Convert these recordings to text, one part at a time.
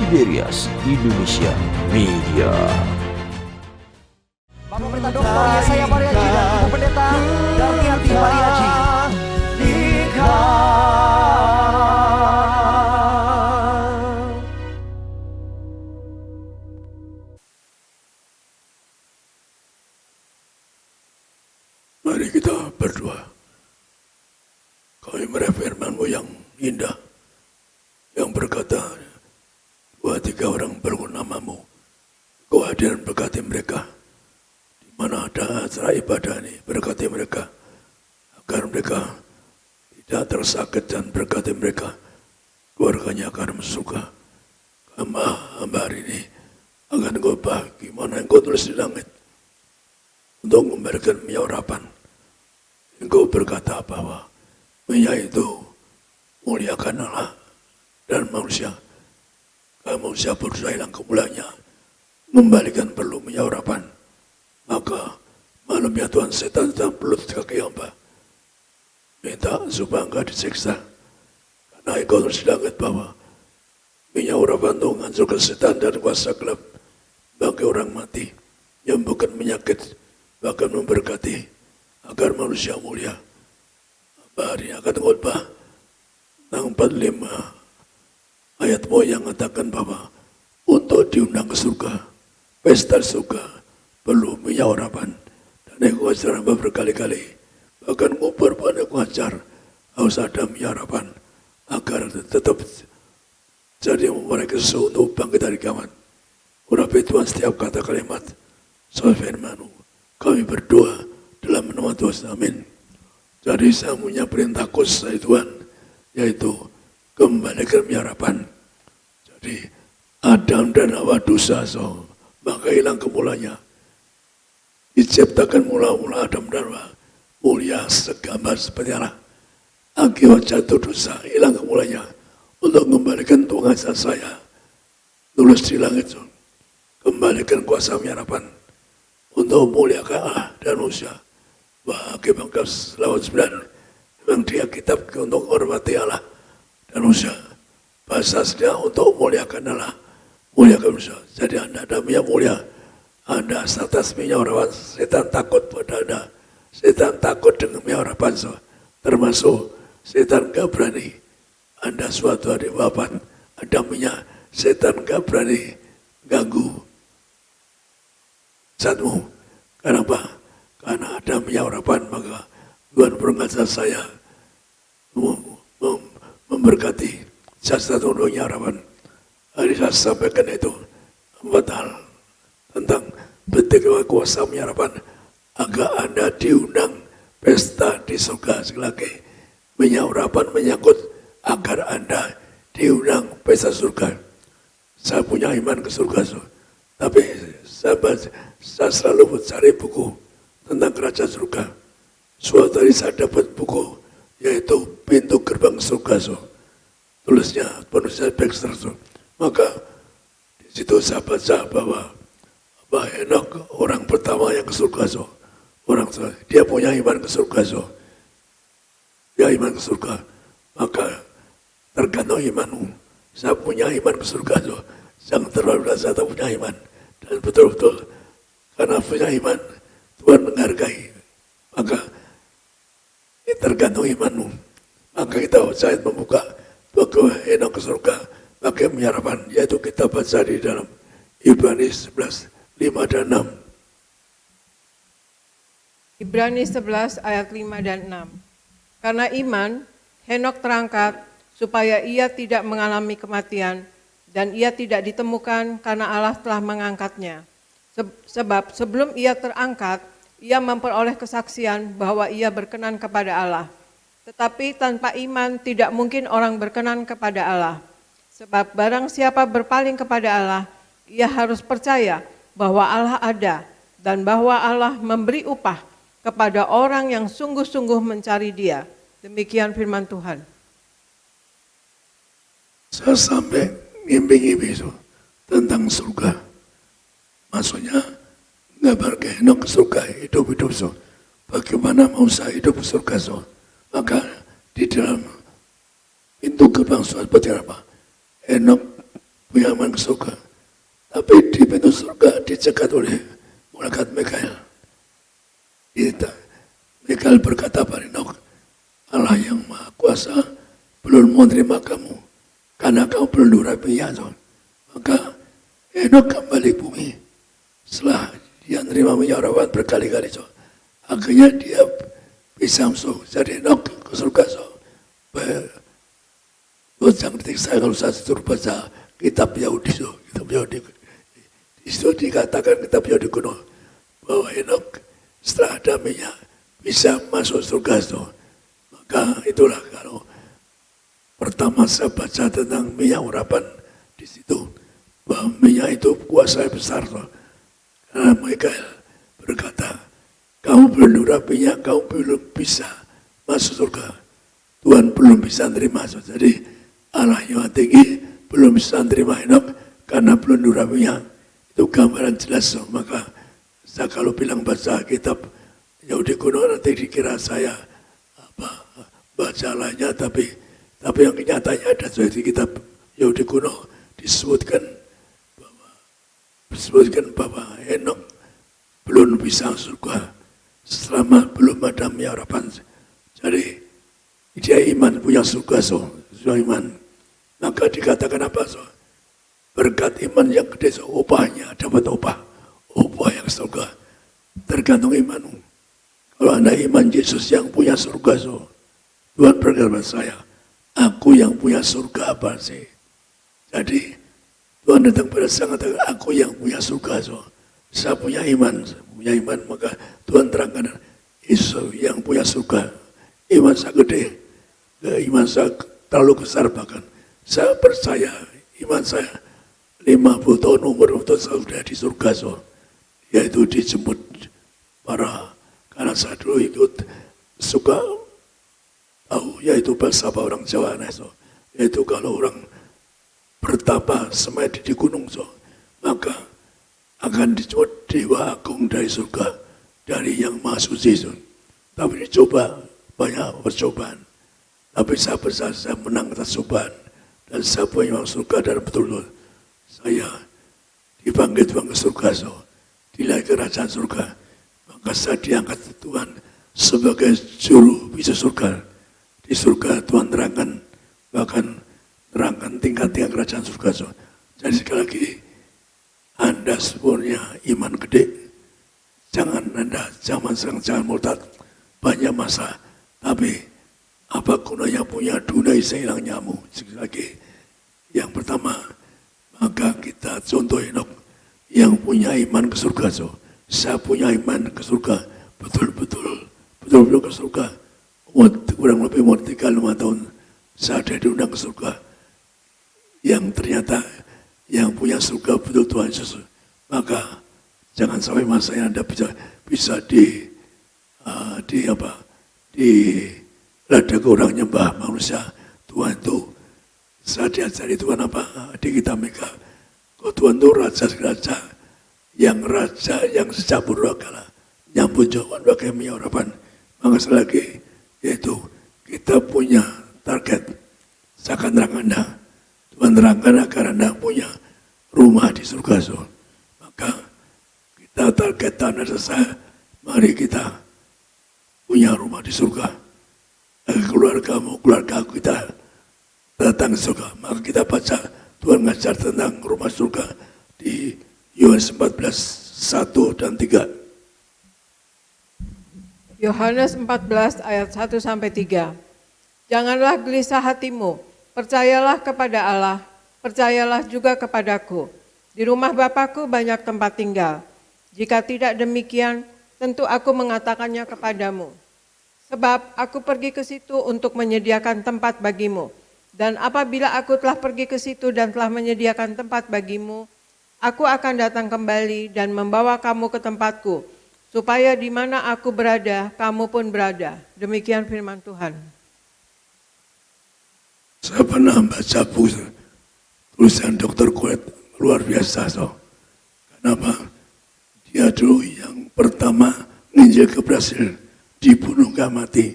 Tiberias Indonesia Media. Bapak Pendeta Dr. Yesaya Pariaji dan Ibu Pendeta Darmiati Pariaji. Mari kita berdoa. Kami melihat firman-Mu yang indah, yang berkata, 2-3 orang bernamamu, Kau hadir dan berkati mereka. Di mana ada acara ibadah ini, berkati mereka, agar mereka tidak tersakit dan berkati mereka, keluarganya akan suka. Hamba hari ini akan Kau bagi mana yang Kau tulis di langit, untuk memberikan penyerapan. Engkau berkata bahwa minyak itu muliakan Allah dan manusia. Kalau manusia berusaha hilang kemuliaannya, membalikan perlu penyerapan. Maka malamnya Tuhan setan sedang belut kaki hamba. Minta supaya engkau disiksa. Karena engkau terus di langit bahwa minyak urapan itu menghancurkan setan dan kuasa gelap bagi orang mati, menyembuhkan penyakit, bahkan memberkati agar manusia mulia. Hari akan khotbah tentang 45 ayatmu yang mengatakan bahwa untuk diundang ke surga, pesta surga, perlu minyak urapan. Dan aku ajar hamba berkali-kali, bahkan ngubur pada aku ajar harus ada minyak urapan agar tetap jadi memperoleh kesusu untuk bangkit dari kiamat. Urapi Tuhan setiap kata kalimat soal firman-Mu. Kami berdoa dalam nama Tuhan, amin. Jadi saya punya perintah khusus dari Tuhan, yaitu kembalikan penyerapan. Jadi Adam dan Hawa dosa, maka hilang kemuliaannya. Diciptakan mula-mula Adam dan Hawa mulia segambar seperti Allah. Akibat jatuh dosa, hilang kemuliaannya. Untuk kembalikan Tuhan saya, tulis di langit, kembalikan kuasa penyerapan. Untuk muliakan Allah dan manusia. Bagi bangsa selawat 9, memang dia kitab untuk hormati Allah dan manusia. Bahasa sedia untuk muliakan Allah, muliakan manusia. Jadi Anda ada minyak mulia, Anda atas minyak urapan, setan takut pada Anda. Setan takut dengan minyak urapan, termasuk setan gak berani. Anda suatu hari wafat, ada minyak, setan gak berani ganggu saatmu. Kenapa? Karena ada minyak urapan, maka Tuhan berkata saya memberkati satu minyak urapan. Hari saya sampaikan itu 4 hal tentang betapa kuasa minyak urapan agar Anda diundang pesta di surga. Sekali lagi, minyak urapan menyangkut agar Anda diundang pesta surga. Saya punya iman ke surga, tapi saya selalu mencari buku tentang kerajaan surga. Suatu hari saya dapat buku, yaitu Pintu Gerbang Surga. Tulisnya penulisnya Baxter. Maka di situ saya baca bahwa Henok orang pertama yang ke surga. Dia punya iman ke surga. Dia iman ke surga. Maka tergantung imanmu. Saya punya iman ke surga. Jangan terlalu saya tak punya iman. Dan betul-betul karena punya iman, Tuhan menghargai. Maka ini tergantung imanmu. Maka kita saya membuka buku Henok ke surga pakai penyerapan, yaitu kita baca di dalam Ibrani 11, 5 dan 6. Ibrani 11 ayat 5 dan 6. Karena iman, Henok terangkat supaya ia tidak mengalami kematian, dan ia tidak ditemukan karena Allah telah mengangkatnya. Sebab sebelum ia terangkat, ia memperoleh kesaksian bahwa ia berkenan kepada Allah. Tetapi tanpa iman tidak mungkin orang berkenan kepada Allah. Sebab barang siapa berpaling kepada Allah, ia harus percaya bahwa Allah ada dan bahwa Allah memberi upah kepada orang yang sungguh-sungguh mencari Dia. Demikian firman Tuhan. Saya sampai ngimpi-ngimpi itu tentang surga. Maksudnya ngabar ke Henok ke surga, hidup-hidup so. Bagaimana mau saya hidup ke surga so? Maka di dalam pintu gerbang surga seperti apa? Henok punya iman ke surga. Tapi di pintu surga dicegat oleh malaikat Mikael. Mikael berkata pada Henokh, Allah yang Maha Kuasa belum menerima kamu karena kamu belum durabilia. Maka Henokh kembali bumi. Setelah dia menerima minyak urapan berkali-kali, akhirnya dia bisa masuk. Jadi Henokh ke surga. Jangan ketika saya kalau saya suruh baca kitab Yahudi, di situ dikatakan kitab Yahudi kuno bahwa Henokh setelah ada minyak bisa masuk surga. Maka itulah kalau pertama saya baca tentang minyak urapan di situ, bahwa minyak itu kuasa besar. Karena Mikael berkata, kamu belum durap minyak, kamu belum bisa masuk surga. Tuhan belum bisa menerima. Jadi Allah yang tinggi belum bisa menerima Henokh karena belum durap minyak. Itu gambaran jelas. Maka saya kalau bilang baca kitab Yahudi kuno nanti dikira saya baca lainnya, tapi yang kenyataannya ada di kitab Yahudi kuno disebutkan bahwa Henokh belum bisa surga selama belum ada minyak urapan. Jadi dia iman punya surga, sudah iman. Maka dikatakan apa? Berkat iman yang gede, upahnya dapat upah yang surga. Tergantung imanmu. Kalau Anda iman Yesus yang punya surga, Tuhan berkata pada saya, aku yang punya surga apa sih? Jadi Tuhan datang pada saya mengatakan, aku yang punya surga, saya punya iman, maka Tuhan terangkan, Yesus yang punya surga. Iman saya gede, iman saya terlalu besar bahkan. Saya percaya iman saya 50 tahun umur itu sudah di surga, yaitu dijemput karena saya dulu ikut suka tahu, yaitu bahasa orang Jawa, yaitu kalau orang bertapa semedi di gunung, maka akan dijemput dewa agung dari surga, dari yang maha suci. Tapi dicoba, banyak percobaan. Tapi saya menang atas cobaan. Dan saya punya surga dan betul-betul saya dipanggil Tuhan ke surga. Dilihat kerajaan surga. Maka saya diangkat Tuhan sebagai juru bicara surga. Di surga Tuhan terangkan, bahkan terangkan tingkat-tingkat kerajaan surga. Jadi sekali lagi, Anda sebenarnya iman gede. Jangan murtad. Banyak masa. Tapi apa gunanya punya dunai sehilang nyamuk? Sekali lagi, yang pertama, maka kita contoh Henokh yang punya iman ke surga. Saya punya iman ke surga, betul-betul ke surga. Kurang lebih umur 35 tahun, saya ada diundang ke surga. Yang ternyata yang punya surga betul Tuhan Yesus. Maka jangan sampai masanya Anda bisa lada ke orang nyembah manusia. Tuhan itu saya diajari Tuhan apa di kita mereka. Tuhan itu raja yang sejak berkala nyambut jawaban pakai minyak urapan. Maka sekali lagi, yaitu kita punya target. Saya akan terangkan Anda. Tuhan terangkan agar Anda punya rumah di surga. Maka kita target Anda selesai. Mari kita punya rumah di surga. Keluargamu, keluarga kita datang ke surga. Maka kita baca Tuhan ngajar tentang rumah surga di Yohanes 14, 1 dan 3. Yohanes 14 ayat 1 sampai 3. Janganlah gelisah hatimu, percayalah kepada Allah, percayalah juga kepadaku. Di rumah Bapakku banyak tempat tinggal. Jika tidak demikian, tentu aku mengatakannya kepadamu. Sebab aku pergi ke situ untuk menyediakan tempat bagimu. Dan apabila aku telah pergi ke situ dan telah menyediakan tempat bagimu, aku akan datang kembali dan membawa kamu ke tempatku, supaya di mana aku berada, kamu pun berada. Demikian firman Tuhan. Saya pernah baca buku tulisan Dr. Kuret, luar biasa. Kenapa? Dia dulu yang pertama nginjil ke Brasil, dibunuh gak mati.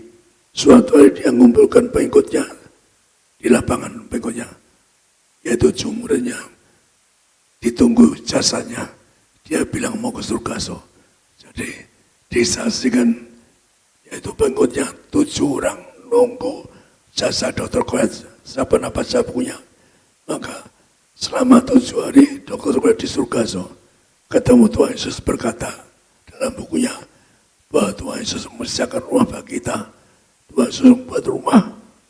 Suatu hari dia mengumpulkan pengikutnya di lapangan pengikutnya, yaitu jumurnya ditunggu jasanya. Dia bilang mau ke surga. Jadi disaksikan, yaitu pengikutnya 7 orang nunggu jasa Dr. Koet. Siapa baca bukunya. Maka selama 7 hari Dr. Koet di surga. Ketemu Tuhan Yesus berkata dalam bukunya bahwa Tuhan Yesus menyediakan rumah bagi kita. Tuhan Yesus membuat rumah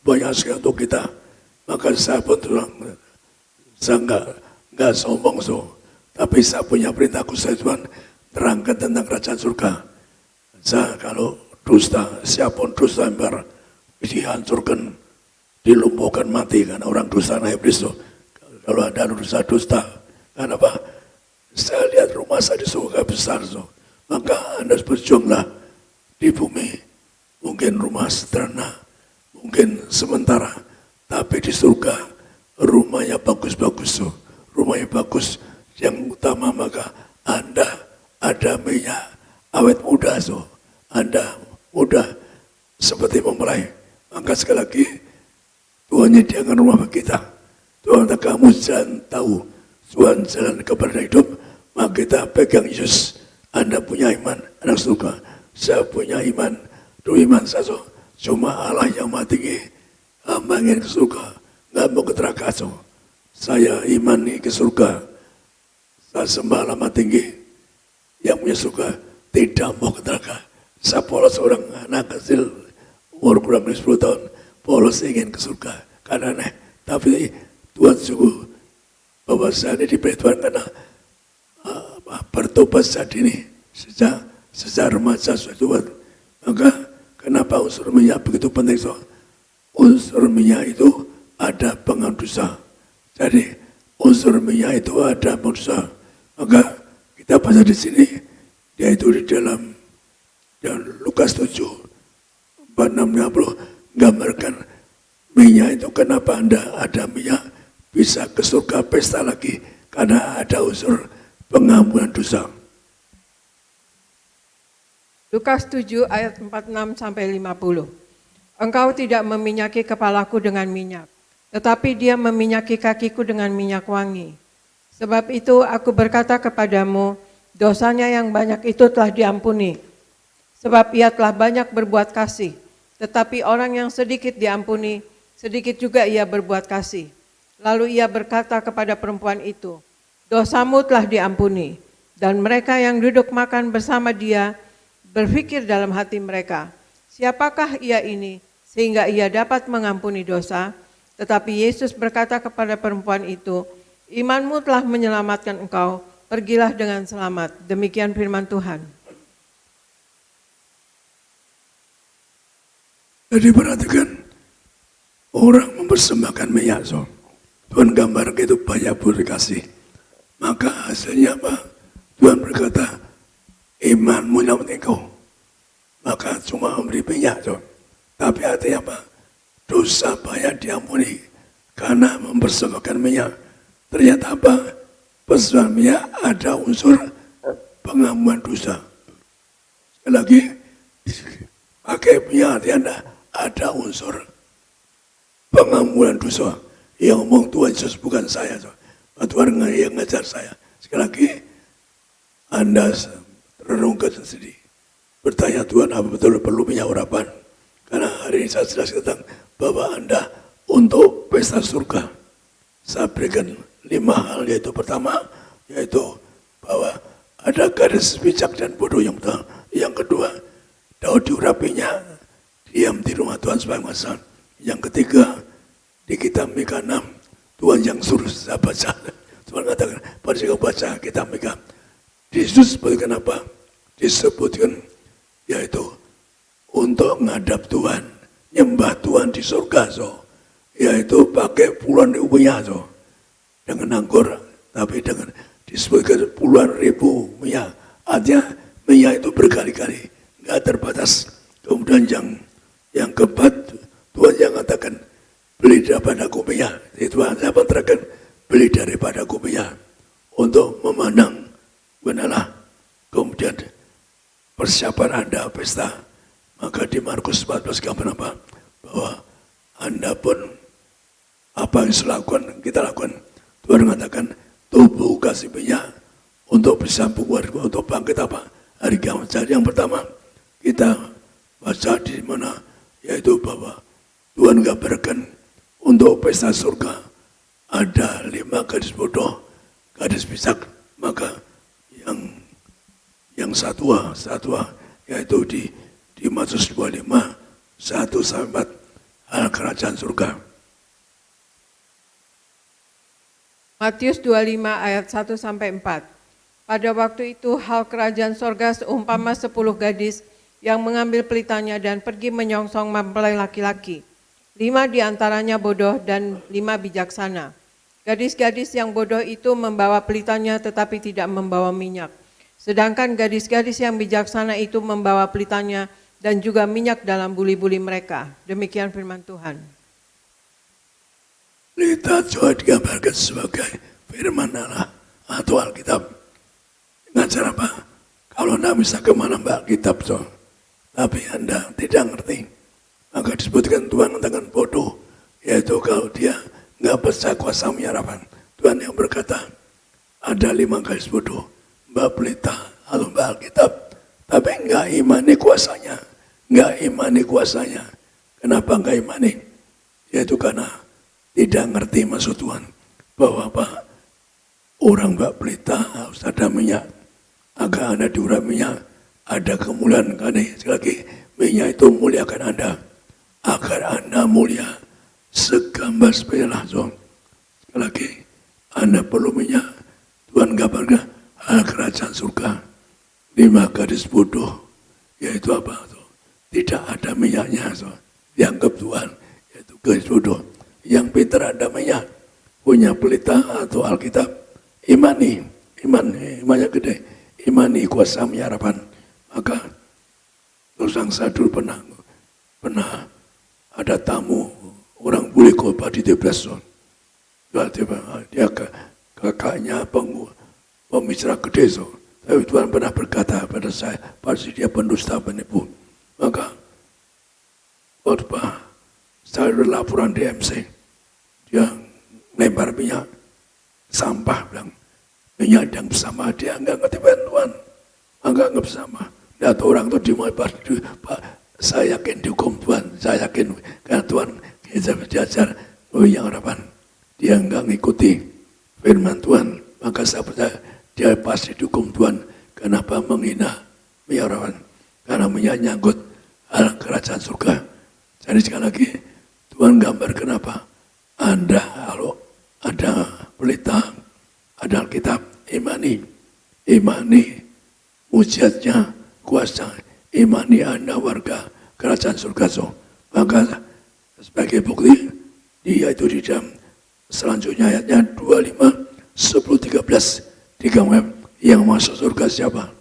banyak sekali untuk kita. Maka saya pun terang, saya enggak sombong tapi saya punya perintah khusus Tuhan terangkan tentang kerajaan surga. Saya kalau dusta, siapapun dusta yang dihancurkan, dilumpuhkan mati karena orang dusta naik iblis. Kalau ada dusta, kenapa? Saya lihat rumah saya di surga besar, maka Anda berjuanglah di bumi. Mungkin rumah sederhana, mungkin sementara, tapi di surga rumahnya bagus-bagus, rumahnya bagus. Yang utama maka Anda ada minyak awet muda, Anda muda seperti mempelai. Maka sekali lagi Tuhan menyediakan rumah bagi kita. Tuhan kata kamu jalan tahu Tuhan jalan kepada hidup, maka kita pegang Yesus. Anda punya iman, anak surga. Saya punya iman, iman saya cuma Allah yang maha tinggi. Hamba ingin ke surga, nggak mau ke neraka. Saya iman nih ke surga. Saya sembah lama tinggi yang punya surga, tidak mau ke neraka. Saya polos seorang anak kecil umur kurang lebih 10 tahun, polos ingin ke surga karena aneh. Tapi Tuhan sungguh bahwa saya ini diberi Tuhan karena bertobat saat ini sejak remaja Tuhan. Maka kenapa unsur minyak begitu penting? Unsur minyak itu ada pengaruh dosa. Jadi unsur minyak itu ada pengaruh dosa. Maka kita baca di sini, yaitu di dalam Lukas 7, 46-50, gambarkan minyak itu kenapa Anda ada minyak bisa ke surga pesta lagi, karena ada unsur pengampunan dosa. Lukas 7 ayat 46 sampai 50. Engkau tidak meminyaki kepalaku dengan minyak, tetapi dia meminyaki kakiku dengan minyak wangi. Sebab itu aku berkata kepadamu, dosanya yang banyak itu telah diampuni. Sebab ia telah banyak berbuat kasih. Tetapi orang yang sedikit diampuni, sedikit juga ia berbuat kasih. Lalu ia berkata kepada perempuan itu, dosamu telah diampuni. Dan mereka yang duduk makan bersama dia berpikir dalam hati mereka, siapakah ia ini sehingga ia dapat mengampuni dosa? Tetapi Yesus berkata kepada perempuan itu, imanmu telah menyelamatkan engkau, pergilah dengan selamat. Demikian firman Tuhan. Jadi perhatikan, orang mempersembahkan minyak, Tuhan gambar itu banyak berkasih. Maka hasilnya apa? Tuhan berkata, imanmu menyelamatkan engkau. Maka cuma memberi minyak, tapi artinya apa? Dosa banyak diampuni karena mempersembahkan minyak. Ternyata apa? Persembahan minyak ada unsur pengampunan dosa. Sekali lagi, pakai minyak Anda ada unsur pengampunan dosa. Yang ngomong Tuhan Yesus bukan saya. Tuhan yang ngajar saya. Sekali lagi, Anda renungkan sendiri. Bertanya Tuhan, apa betul perlu minyak urapan? Karena hari ini saya jelas tentang bahwa Anda untuk pesta surga. Saya berikan 5 hal, yaitu pertama, yaitu bahwa ada garis bijak dan bodoh yang betul. Yang kedua, Daud diurapinya, diam di rumah Tuhan sebagai masa. Yang ketiga, di kitab Mika 6, Tuhan yang suruh saya baca. Tuhan katakan, pada saya baca kitab Mika. Disebutkan apa? Disebutkan, yaitu untuk menghadap Tuhan, nyembah Tuhan di surga, yaitu pakai puluhan ribu minyak, dengan anggur, tapi dengan disebutkan puluhan ribu minyak. Artinya minyak itu berkali-kali, nggak terbatas. Kemudian yang keempat, Tuhan yang katakan, beli daripada aku minyak. Itu saya terangkan, beli daripada aku minyak untuk memandang benalah. Kemudian persiapan Anda pesta. Maka di Markus 14 gambar apa? Bahwa Anda pun apa yang kita lakukan. Tuhan mengatakan tubuh kasih minyak untuk bisa keluarga, untuk bangkit apa? Hari kiamat. Jadi yang pertama kita baca di mana, yaitu bahwa Tuhan gambarkan untuk pesta surga ada 5 gadis bodoh, gadis bijak. Maka yang satwa yaitu di Matius 25 1-4 hal kerajaan surga. Matius 25 ayat 1-4. Pada waktu itu hal kerajaan sorga seumpama 10 gadis yang mengambil pelitanya dan pergi menyongsong mempelai laki-laki. 5 diantaranya bodoh dan 5 bijaksana. Gadis-gadis yang bodoh itu membawa pelitanya tetapi tidak membawa minyak. Sedangkan gadis-gadis yang bijaksana itu membawa pelitanya dan juga minyak dalam buli-buli mereka. Demikian firman Tuhan. Pelita juga digambarkan sebagai firman Allah atau Alkitab. Dengan cara apa? Kalau Anda bisa kemana Alkitab, tapi Anda tidak ngerti, maka disebutkan Tuhan dengan bodoh, yaitu kalau dia nggak percaya kuasa penyerapan. Tuhan yang berkata, ada 5 gadis bodoh, Mbak Pelita atau Mbak Alkitab, tapi nggak imani kuasanya, Kenapa nggak imani? Yaitu karena tidak ngerti maksud Tuhan, bahwa apa? Orang Mbak Pelita harus ada minyak, agar Anda diurap minyak, ada kemuliaan kan? Sekali lagi, minyak itu muliakan Anda, agar Anda mulia segambar seperti langsung. Sekali lagi, Anda perlu minyak. Tuhan gambarkan hal kerajaan surga. 5 gadis bodoh, yaitu apa? Tidak ada minyaknya, dianggap Tuhan, yaitu gadis bodoh. Yang pintar ada minyak, punya pelita atau Alkitab, imannya gede, imani kuasa penyerapan. Maka terus saya dulu pernah ada tamu orang bule khotbah di Debreson. Dia kakaknya pembicara gede. Tapi Tuhan pernah berkata pada saya, pasti dia pendusta penipu. Maka khotbah saya laporan di MC, dia lempar minyak sampah, bilang minyak yang bersama, dia enggak ngerti Tuhan, enggak bersama. Dan orang itu dimulai, saya yakin dihukum Tuhan, saya yakin karena Tuhan kita belajar yang harapan, dia enggak ngikuti firman Tuhan, maka saya percaya dia pasti dihukum Tuhan. Kenapa menghina minyak harapan? Karena minyak nyangkut hal kerajaan surga. Jadi sekali lagi Tuhan gambar kenapa Anda kalau ada pelita, ada Alkitab, imani mujizatnya, kuasa, imani Anda warga kerajaan surga. Maka sebagai bukti, dia itu di dalam selanjutnya ayatnya 25, 10, 13, 3 yang masuk surga siapa?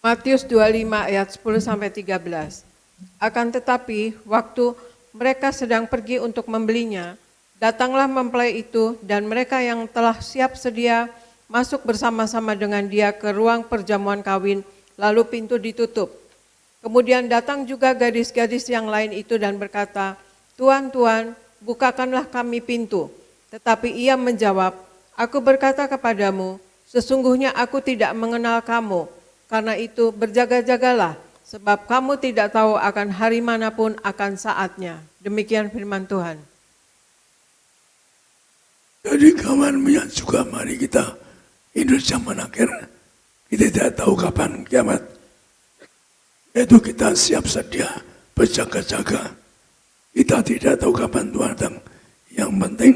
Matius 25 ayat 10-13. Akan tetapi waktu mereka sedang pergi untuk membelinya, datanglah mempelai itu dan mereka yang telah siap sedia masuk bersama-sama dengan dia ke ruang perjamuan kawin, lalu pintu ditutup. Kemudian datang juga gadis-gadis yang lain itu dan berkata, Tuan, Tuan, bukakanlah kami pintu. Tetapi ia menjawab, Aku berkata kepadamu, sesungguhnya aku tidak mengenal kamu. Karena itu berjaga-jagalah, sebab kamu tidak tahu akan hari manapun akan saatnya. Demikian firman Tuhan. Jadi kawan minyak juga, mari kita hidup zaman akhir. Kita tidak tahu kapan kiamat. Itu kita siap sedia, berjaga-jaga. Kita tidak tahu kapan Tuhan datang. Yang penting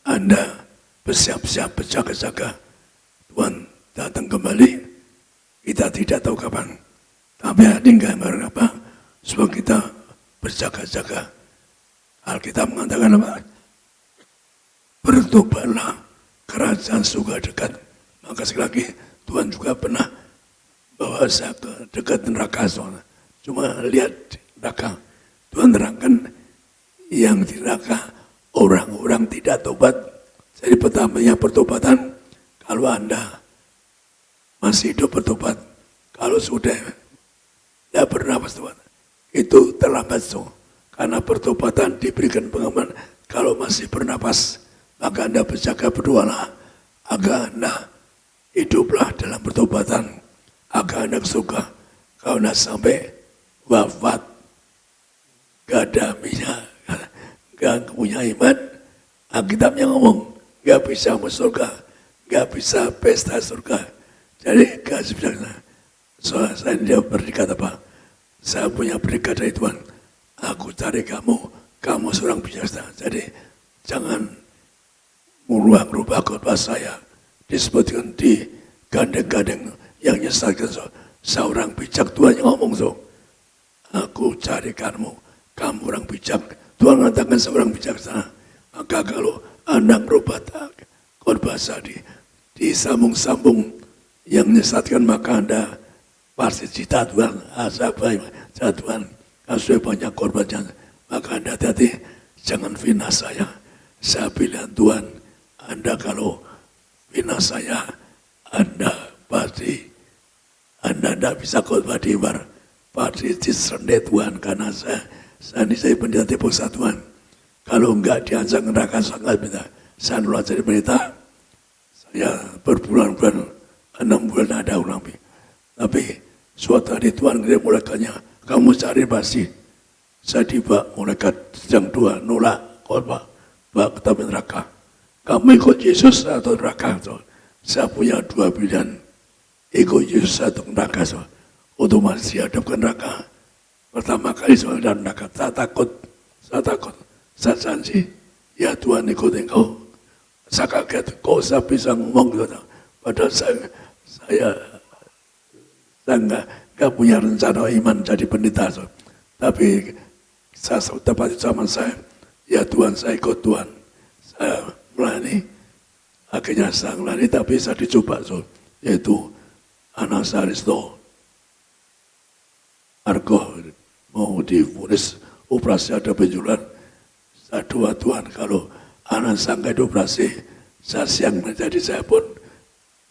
Anda bersiap-siap, berjaga-jaga. Tuhan datang kembali, kita tidak tahu kapan. Tapi hati gambar apa? Sebab kita berjaga-jaga. Alkitab mengatakan apa? Bertobatlah, kerajaan surga dekat. Maka sekali lagi Tuhan juga pernah bawa saya ke dekat neraka. Cuma lihat neraka. Tuhan terangkan yang di neraka orang-orang tidak tobat. Jadi pertamanya pertobatan, kalau Anda masih hidup bertobat, kalau sudah tidak bernapas tobat, itu terlambat. Karena pertobatan diberikan pengaman, kalau masih bernapas, maka Anda berjaga berdoalah, maka Anda hiduplah dalam pertobatan, agar Anda suka. Kalau Anda sampai wafat, gak ada minyak, gak punya iman, Alkitabnya ngomong, gak bisa masuk surga, gak bisa pesta surga. Jadi kasih bilang, saya dia berdekat apa? Saya punya berdekat dari Tuhan. Aku cari kamu, kamu seorang bijaksana. Jadi jangan merubah khotbah saya. Disebutkan di gandeng-gandeng yang nyesatkan seorang bijak. Tuhan yang ngomong so. Aku cari kamu orang bijak. Tuhan mengatakan seorang bijaksana. Maka kalau Anda merubah khotbah saya disambung-sambung yang menyesatkan, maka Anda pasti cita Tuhan, cita Tuhan, saya banyak korbannya, maka Anda hati-hati, jangan fitnah saya pilihan Tuhan. Anda kalau fitnah saya, Anda pasti, Anda tidak bisa khotbah di bar, pasti disendet Tuhan, karena saya pendeta tipe Tuhan. Kalau enggak diancam neraka sangat minta, saya nulis jadi pendeta, saya berbulan-bulan, 6 bulan ada orang. Tapi suatu hari Tuhan kirim malaikatnya, kamu cari pasti. Saya tiba malaikat yang 2 nolak khotbah, bawa ke tempat neraka. Kamu ikut Yesus atau neraka? Saya punya 2 pilihan, ikut Yesus atau neraka. Otomatis dihadap ke neraka. Pertama kali saya dalam neraka, saya takut. Saya janji, ya Tuhan ikut engkau. Saya kaget, kok saya bisa ngomong gitu. Padahal saya nggak punya rencana iman jadi pendeta. Tapi saya tepat zaman saya, ya Tuhan saya ikut Tuhan. Saya melayani, akhirnya saya melayani tapi saya dicoba. Yaitu anak saya Risto, Argo mau divonis operasi ada benjolan. Saya doa Tuhan kalau anak saya nggak dioperasi, saya siang menjadi saya pun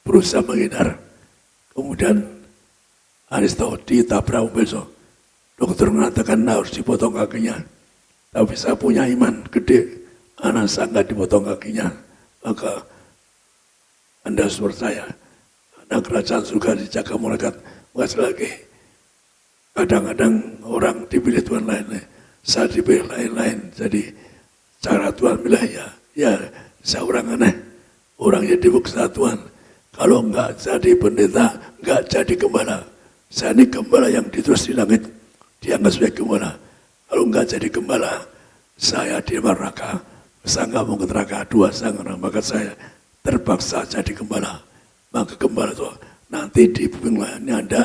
berusaha menghindar. Kemudian Aristo ditabrak mobil. Dokter mengatakan harus dipotong kakinya. Tapi saya punya iman gede. Anak saya nggak dipotong kakinya. Maka Anda harus percaya. Anak kerajaan surga dijaga malaikat. Masih lagi. Kadang-kadang orang dipilih Tuhan lain. Saya dipilih lain-lain. Jadi cara Tuhan pilih ya saya orang aneh. Orang yang dibuksa Tuhan. Kalau enggak jadi pendeta, enggak jadi gembala. Saya ini gembala yang diterus di langit, dianggap sebagai gembala. Kalau enggak jadi gembala, saya di neraka. Saya enggak mau ke neraka, 2 sangat, maka saya terpaksa jadi gembala. Maka gembala itu nanti di bumi lainnya Anda,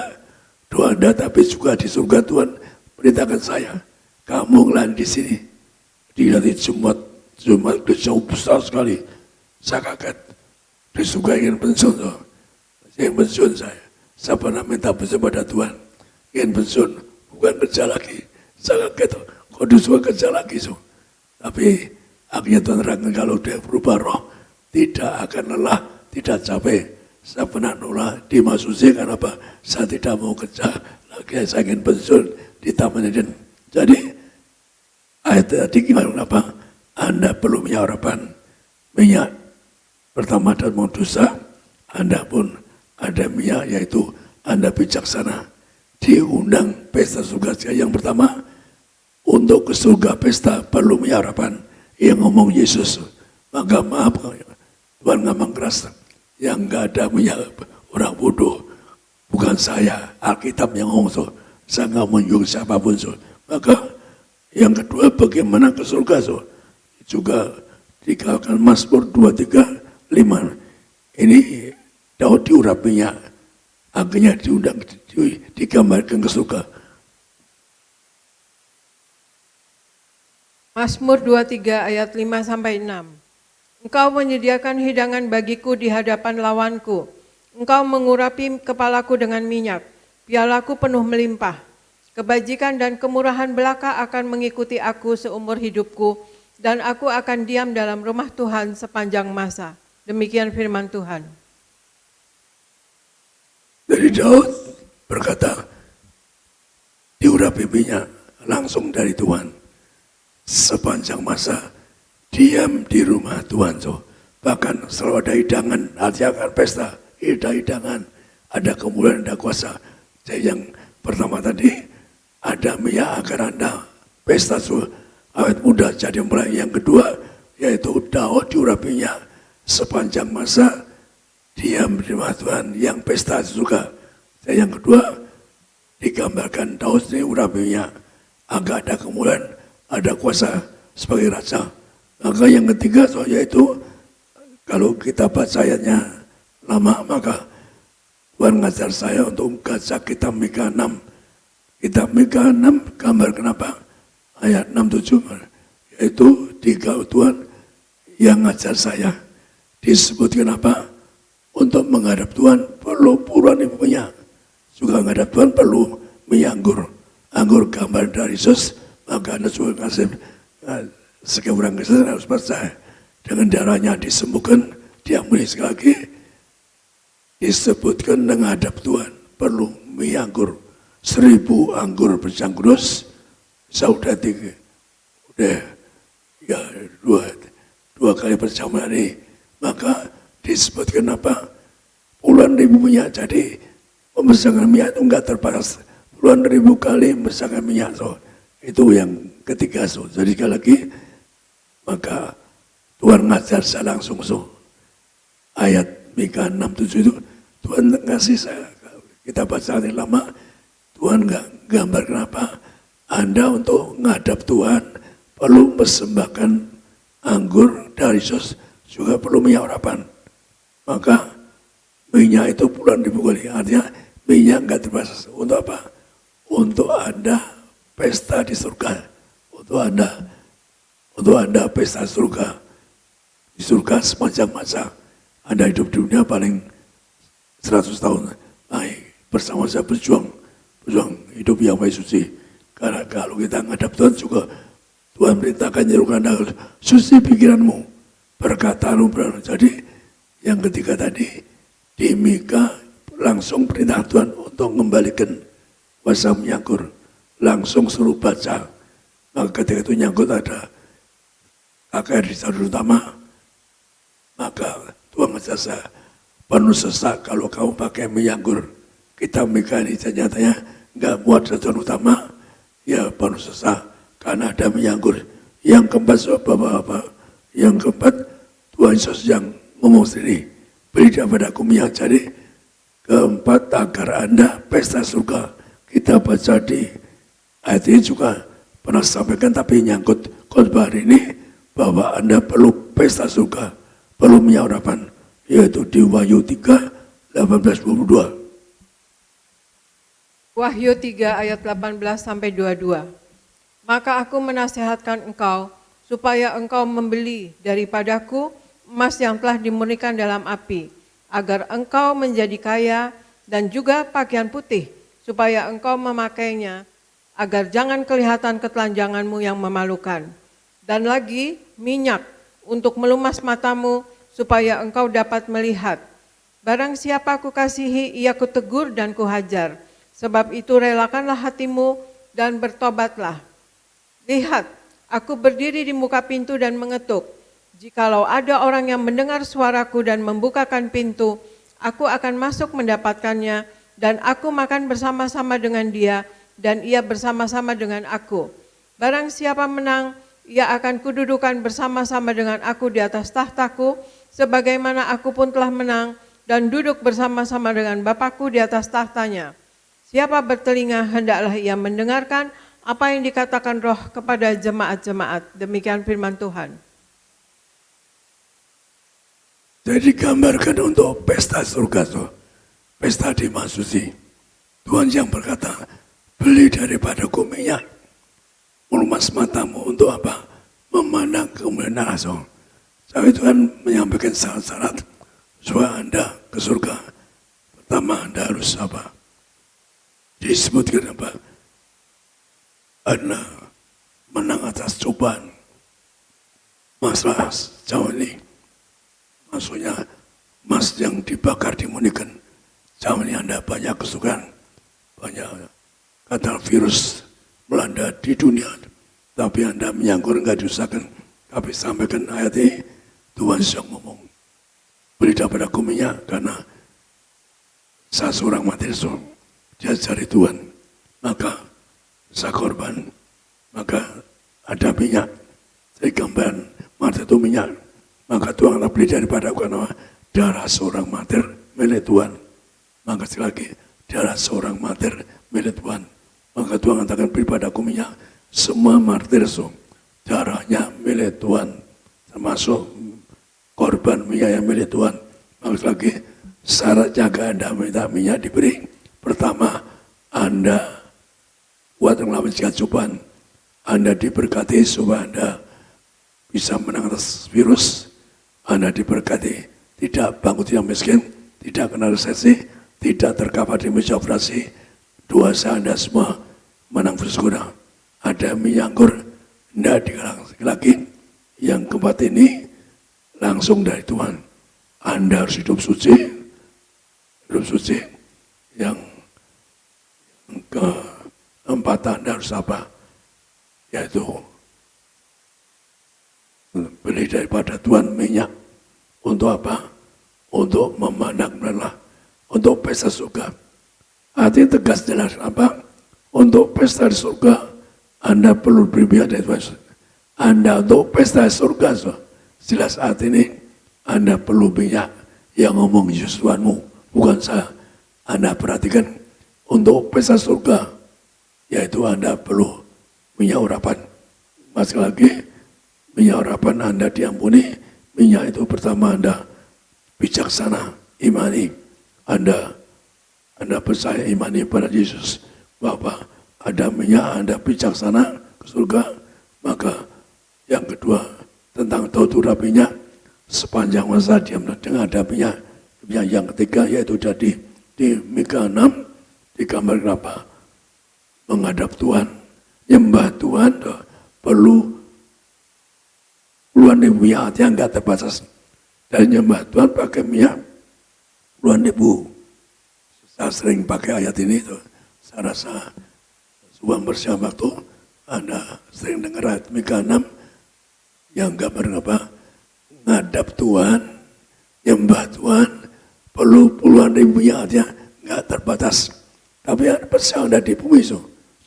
doa Anda, tapi juga di surga Tuhan perintahkan saya. Kamu ngelayani di sini. Di nanti Jumat jauh besar sekali. Saya kaget. Disuka ingin pensiun, ingin pensiun saya pernah minta pensiun pada Tuhan, ingin pensiun, bukan kerja lagi. Saya kaget, kok disuka kerja lagi tapi akhirnya Tuhan terangkan kalau dia berubah roh, tidak akan lelah, tidak capek. Saya pernah nolak di Masusi karena apa? Saya tidak mau kerja lagi, saya ingin pensiun di Taman Eden. Jadi ayat tadi gimana apa? Anda perlu punya harapan, minyak. Pertama dan mau dosa, Anda pun ada minyak, yaitu Anda bijaksana. Diundang pesta surga yang pertama, untuk ke surga pesta perlu minyak harapan. Yang ngomong Yesus, maka maaf, Tuhan ngomong keras, yang gak ada minyak orang bodoh. Bukan saya, Alkitab yang ngomong, saya gak menyuruh siapapun. Maka yang kedua, bagaimana ke surga. Juga dikatakan Mazmur 23, 5. Ini Daud diurap minyak, akhirnya digambarkan ke surga. Mazmur 23 ayat 5-6. Engkau menyediakan hidangan bagiku di hadapan lawanku. Engkau mengurapi kepalaku dengan minyak. Pialaku penuh melimpah. Kebajikan dan kemurahan belaka akan mengikuti aku seumur hidupku, dan aku akan diam dalam rumah Tuhan sepanjang masa. Demikian firman Tuhan. Dari Daud berkata, diurapi minyak langsung dari Tuhan. Sepanjang masa diam di rumah Tuhan. Bahkan selalu ada hidangan, artinya akan pesta, hidangan, ada kemuliaan, ada kuasa. Jadi yang pertama tadi, ada minyak agar Anda pesta awet muda jadi mulai. Yang kedua, yaitu Daud diurapinya sepanjang masa dia menerima Tuhan yang pesta juga. Dan yang kedua, digambarkan Daud diurapinya agar ada kemuliaan, ada kuasa sebagai raja. Maka yang ketiga, yaitu kalau kita baca ayatnya lama, maka Tuhan mengajar saya untuk membaca kitab Mika 6. Kitab Mika 6 gambar kenapa? Ayat 6-7, yaitu tiga Tuhan yang mengajar saya. Disebutkan apa? Untuk menghadap Tuhan perlu puluhan ribu minyak. Juga menghadap Tuhan perlu minyak anggur. Anggur gambar dari Yesus, maka Anda juga kasih sekian orang Kristen harus percaya. Dengan darahnya disembuhkan, diampuni. Sekali lagi disebutkan dengan hadap Tuhan perlu minyak anggur. 1000 anggur bercangkrus, sudah tiga, udah ya dua kali perjamuan ini, maka disebutkan apa? Puluhan ribu minyak. Jadi memesankan minyak itu enggak terbatas, puluhan ribu kali memesankan minyak. Itu yang ketiga. Jadi sekali lagi, maka Tuhan ngajar saya langsung. Ayat Mika 6:7 itu Tuhan ngasih saya. Kita baca ini lama, Tuhan nggak gambar kenapa Anda untuk ngadap Tuhan perlu persembahkan anggur dari Yesus, juga perlu minyak urapan. Maka minyak itu puluhan ribu kali. Artinya minyak nggak terbatas. Untuk apa? Untuk Anda pesta di surga. Untuk Anda pesta surga. Di surga sepanjang masa. Anda hidup di dunia paling 100 tahun. Bersama saya berjuang hidup yang baik suci. Karena kalau kita ngadap Tuhan juga, Tuhan perintahkan nyerukan Anda, suci pikiranmu, perkataanmu benar. Jadi yang ketiga tadi, di Mika langsung perintah Tuhan untuk mengembalikan kuasa menyangkur. Langsung suruh baca. Maka ketika itu nyangkut ada kakak di satu utama, maka Tuhan menjasa penuh sesak kalau kamu pakai minyak anggur. Kita Mika ini nyatanya nggak buat tujuan utama, ya penuh sesak karena ada minyak anggur. Yang keempat, Bapak-bapak, yang keempat Tuhan Yesus yang ngomong sendiri, beri daripada aku minyak. Jadi keempat, agar Anda pesta surga. Kita baca di ayat ini juga pernah sampaikan, tapi nyangkut khotbah hari ini bahwa Anda perlu pesta surga, perlu minyak urapan, yaitu di Wahyu 3, 18-22. Wahyu 3 ayat 18-22. Maka aku menasihatkan engkau, supaya engkau membeli daripadaku emas yang telah dimurnikan dalam api, agar engkau menjadi kaya, dan juga pakaian putih, supaya engkau memakainya, agar jangan kelihatan ketelanjanganmu yang memalukan. Dan lagi minyak untuk melumas matamu, supaya engkau dapat melihat. Barang siapa kukasihi, ia kutegur dan kuhajar. Sebab itu relakanlah hatimu dan bertobatlah. Lihat, aku berdiri di muka pintu dan mengetuk. Jikalau ada orang yang mendengar suaraku dan membukakan pintu, aku akan masuk mendapatkannya, dan aku makan bersama-sama dengan dia, dan ia bersama-sama dengan aku. Barang siapa menang, ia akan kududukan bersama-sama dengan aku di atas tahtaku, sebagaimana aku pun telah menang, dan duduk bersama-sama dengan Bapakku di atas tahtanya. Siapa bertelinga, hendaklah ia mendengarkan apa yang dikatakan Roh kepada jemaat-jemaat. Demikian firman Tuhan. Jadi digambarkan untuk pesta surga tuh, pesta di Maha Suci. Tuhan yang berkata, beli daripadaku minyak, melumas matamu untuk apa? Memandang kemuliaan Allah. Tapi Tuhan menyampaikan syarat-syarat supaya Anda ke surga. Pertama, Anda harus apa? Disebutkan apa? Anda menang atas cobaan. Masalah jauh ini. Maksudnya, emas yang dibakar dimurnikan. Jauh ini Anda banyak kesukaan. Banyak kata virus melanda di dunia. Tapi Anda menyangkur, enggak diusahakan. Tapi sampaikan ayat ini, Tuhan yang ngomong. beli daripada aku minyak karena saya seorang mati so dia cari Tuhan, maka saya korban, maka ada minyak, saya gambaran mati itu minyak, maka Tuhan akan beli daripada aku karena darah seorang martir milik Tuhan. Maka sekali lagi, darah seorang martir milik Tuhan, maka Tuhan akan beli padaku minyak. Semua martir so darahnya milik Tuhan, termasuk korban minyak yang milik Tuhan. Maka sekali lagi, syarat jaga Anda minta minyak diberi. Pertama, Anda kuat melawan segala cobaan. Anda diberkati supaya Anda bisa menang atas virus. Anda diberkati, tidak bangkrut, tidak miskin, tidak kena resesi, tidak terkapar di meja operasi. Dosa Anda semua menang virus corona. Ada minyak anggur, tidak digalang lagi. Yang keempat ini langsung dari Tuhan. Anda harus hidup suci. Hidup suci. Yang keempat Anda harus apa? Yaitu beli daripada Tuhan minyak. Untuk apa? Untuk memandang belah. Untuk pesta surga. Artinya tegas jelas apa? Untuk pesta di surga, Anda perlu beri minyak dari Tuhan. Anda untuk pesta di surga, jelas saat ini Anda perlu minyak yang ngomong Yesus Tuhanmu, bukan saya. Anda perhatikan, untuk pesta surga, yaitu Anda perlu minyak urapan. Masih lagi, minyak urapan Anda diampuni. Minyak itu pertama Anda bijaksana, imani. Anda percaya imani pada Yesus. Bahwa ada minyak Anda bijaksana ke surga. Maka yang kedua tentang tautura minyak. Sepanjang masa diam dengan ada minyak. Yang ketiga yaitu jadi di Mika 6 di gambar apa? Menghadap Tuhan, nyembah Tuhan, perlu puluhan ribu minyak yang enggak terbatas. Dan nyembah Tuhan pakai minyak puluhan ribu. Saya sering pakai ayat ini tuh. Saya rasa suang bersama waktu Anda sering dengar ayat Mika 6 yang gambar apa? Ngadap Tuhan, nyembah Tuhan, perlu puluhan ribu minyak enggak terbatas. Tapi ada persiapan Anda di bumi so.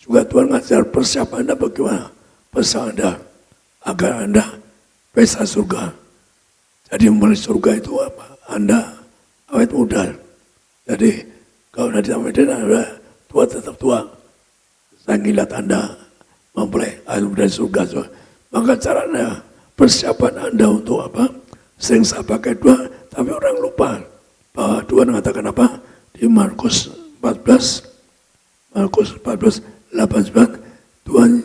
Juga Tuhan ngajar persiapan Anda bagaimana? Persiapan Anda agar Anda pesta surga. Jadi memulai surga itu apa? Anda awet muda. Jadi kalau nanti sampai Anda tua tetap tua. Saya ngeliat Anda memulai awet muda surga. So. Maka caranya persiapan Anda untuk apa? Sering saya pakai dua, tapi orang lupa. Bahwa Tuhan mengatakan apa? Di Markus 14:89 Tuhan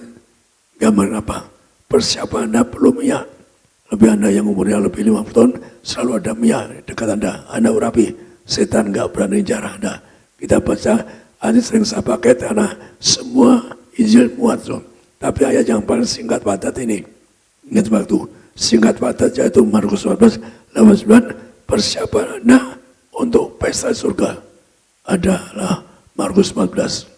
gambar apa? Persiapan Anda perlu minyak. Lebih Anda yang umurnya lebih 50 tahun selalu ada minyak dekat Anda. Anda urapi, setan gak berani jarah Anda. Kita baca, ini sering saya pakai karena semua Injil muat so. Tapi ayat yang paling singkat padat ini. Ingat waktu singkat padat yaitu Markus 14:89 persiapan Anda untuk pesta surga adalah Markus 14.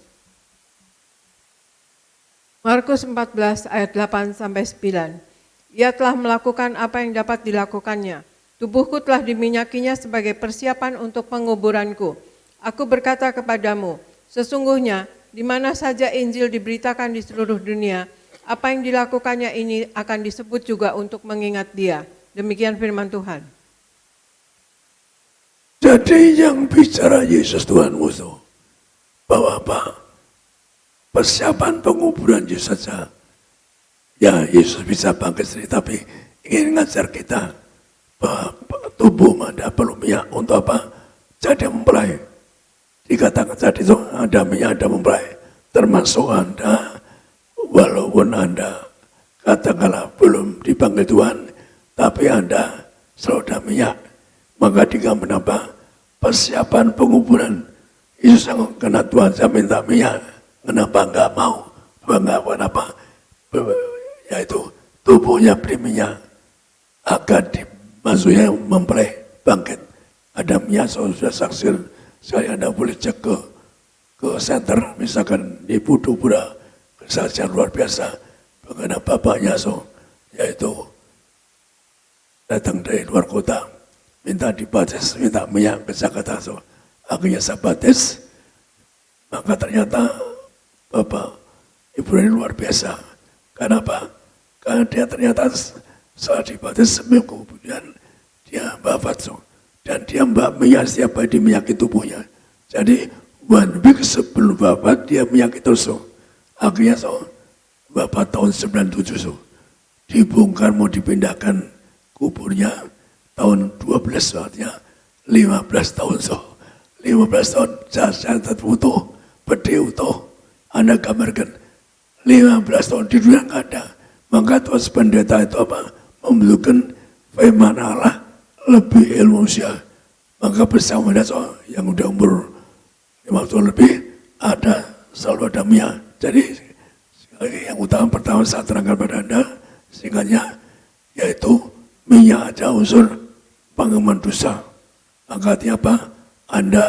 Markus 14 ayat 8 sampai 9. Ia telah melakukan apa yang dapat dilakukannya. Tubuhku telah diminyakinya sebagai persiapan untuk penguburanku. Aku berkata kepadamu, sesungguhnya di mana saja Injil diberitakan di seluruh dunia, apa yang dilakukannya ini akan disebut juga untuk mengingat dia. Demikian firman Tuhan. Jadi yang bicara Yesus Tuhan musuh. Bahwa apa? Persiapan penguburan Yesus saja. Ya Yesus bisa bangkit sendiri, tapi ingin ngajar kita bahwa tubuh Anda perlu minyak untuk apa? Jadi mempelai. Dikatakan tadi itu ada minyak, ada mempelai. Termasuk Anda, walaupun Anda katakanlah belum dipanggil Tuhan, tapi Anda selalu ada minyak. Maka digambar apa? Persiapan penguburan. Yesus yang kena Tuhan, saya minta minyak. Kenapa enggak mau? Tuhan enggak kenapa? Yaitu tubuhnya beri minyak agar maksudnya mempelai bangkit. Ada minyak sudah saksir. Saya Anda boleh cek ke center, misalkan di Budupura, kesaksian luar biasa. Bagaimana bapaknya yaitu datang dari luar kota. minta dibaptis, minta minyak ke Jakarta. So, akhirnya saya baptis, maka ternyata Bapak Ibu ini luar biasa. Kenapa? Karena dia ternyata setelah dibaptis seminggu kemudian dia wafat. So, dan dia minyak setiap hari diminyaki tubuhnya. Jadi 1 week sebelum wafat dia minyaki terus. So. Akhirnya so, wafat tahun 97. So. Dibongkar mau dipindahkan kuburnya tahun 12, artinya 15 tahun. So. 15 tahun saya utuh, peti utuh. Anda gambarkan 15 tahun di dunia nggak ada. Maka tuas pendeta itu apa? Membutuhkan firman Allah lebih ilmu usia. Maka bersama so, yang udah umur 50 tahun lebih ada selalu ada minyak. Jadi yang utama pertama saya terangkan pada Anda singkatnya yaitu minyak ada unsur pengaman dosa. Maka artinya apa? Anda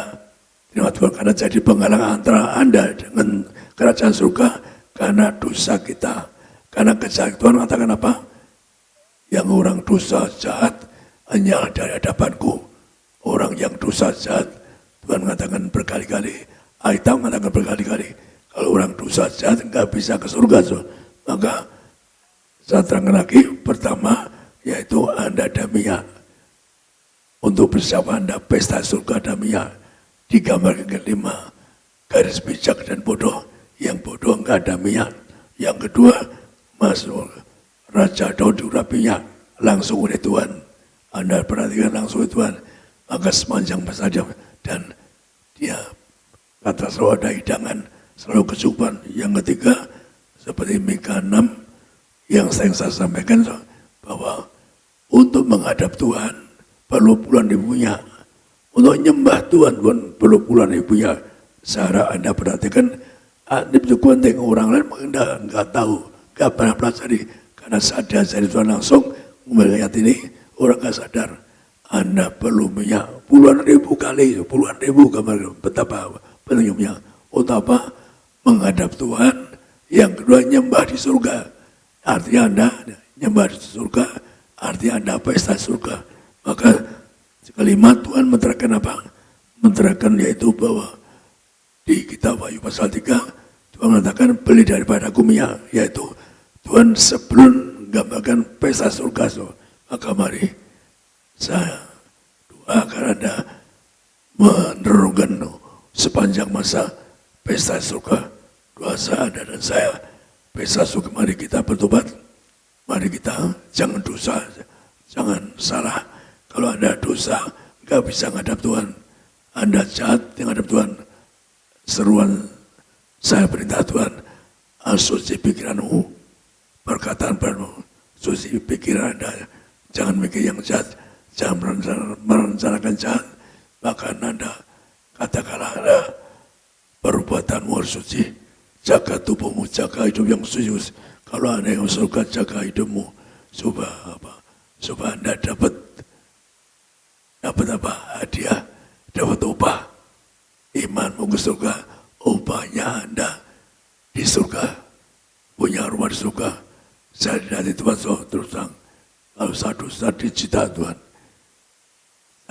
terima Tuhan karena jadi penghalang antara Anda dengan kerajaan surga karena dosa kita. Karena kejahatan Tuhan katakan apa? Yang orang dosa jahat hanya dari hadapanku. Orang yang dosa jahat Tuhan mengatakan berkali-kali. Alkitab mengatakan berkali-kali. Kalau orang dosa jahat nggak bisa ke surga. So. Maka saya terangkan lagi. Pertama yaitu Anda ada minyak. Untuk bersama Anda pesta surga ada minyak. Digambarkan kelima. Garis bijak dan bodoh. Yang bodoh nggak ada minyak. Yang kedua masuk Raja Daud diurap minyak. Langsung oleh Tuhan. Anda perhatikan langsung oleh Tuhan. Maka sepanjang masa dia dan dia kata selalu ada hidangan, selalu kecukupan. Yang ketiga seperti Mika 6 yang saya sampaikan bahwa untuk menghadap Tuhan perlu puluhan ribunya. Untuk nyembah Tuhan pun perlu puluhan ribunya. Cara Anda perhatikan itu penting, orang lain nggak tahu, nggak pernah pelajari. Karena saat diajari Tuhan langsung melihat ini orang nggak sadar. Anda perlu minyak puluhan ribu gambar betapa pentingnya minyak. Untuk apa? Menghadap Tuhan. Yang kedua nyembah di surga. Artinya Anda nyembah di surga, artinya Anda pesta surga. Maka kelima Tuhan menerangkan apa? Menerangkan yaitu bahwa di kitab Wahyu pasal 3 Tuhan mengatakan beli daripada aku minyak. Yaitu Tuhan sebelum gambarkan pesta surga. So, maka mari saya doakan Anda menerungkan sepanjang masa pesta surga. Doa saya Anda dan saya pesta surga. Mari kita bertobat. Mari kita jangan dosa, jangan salah. Kalau Anda dosa nggak bisa menghadap Tuhan. Anda jahat yang menghadap Tuhan. Seruan saya perintah Tuhan, suci pikiranmu, perkataan padamu, suci pikiran Anda. Jangan mikir yang jahat. Jangan merencanakan jahat. Bahkan Anda katakanlah Anda perbuatanmu harus suci. Jaga tubuhmu, jaga hidup yang suci. Kalau Anda yang surga, jaga hidupmu supaya apa? Supaya Anda dapat apa? Hadiah, dapat upah. Imanmu ke surga, upahnya Anda di surga. Punya rumah di surga. Saya dari Tuhan terus terang. Kalau satu saat dicita Tuhan.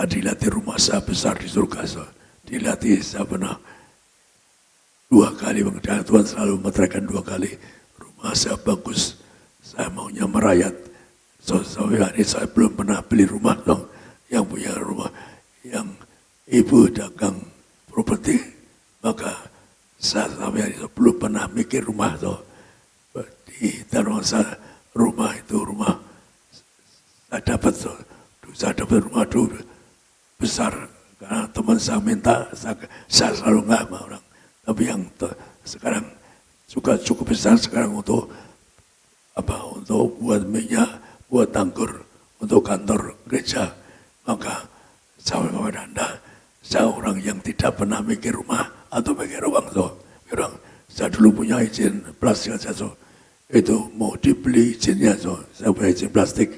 Dilatih rumah saya besar di surga. Dilatih saya pernah 2 kali mengerjakan Tuhan selalu menerangkan 2 kali. Rumah saya bagus. Saya maunya merayat. Sampai hari saya belum pernah beli rumah dong. Yang punya rumah. Yang ibu dagang properti. Maka saya sampai hari belum pernah mikir rumah tuh. Di taruhan saya rumah itu rumah. Saya dapat rumah dulu besar karena teman saya minta, saya selalu nggak sama orang. Tapi yang sekarang juga cukup besar sekarang untuk apa? Untuk buat minyak, buat anggur, untuk kantor gereja. Maka saya kepada Anda, saya orang yang tidak pernah mikir rumah atau mikir uang tuh. Saya dulu punya izin plastik aja tuh. Itu mau dibeli izinnya tuh. Saya punya izin plastik.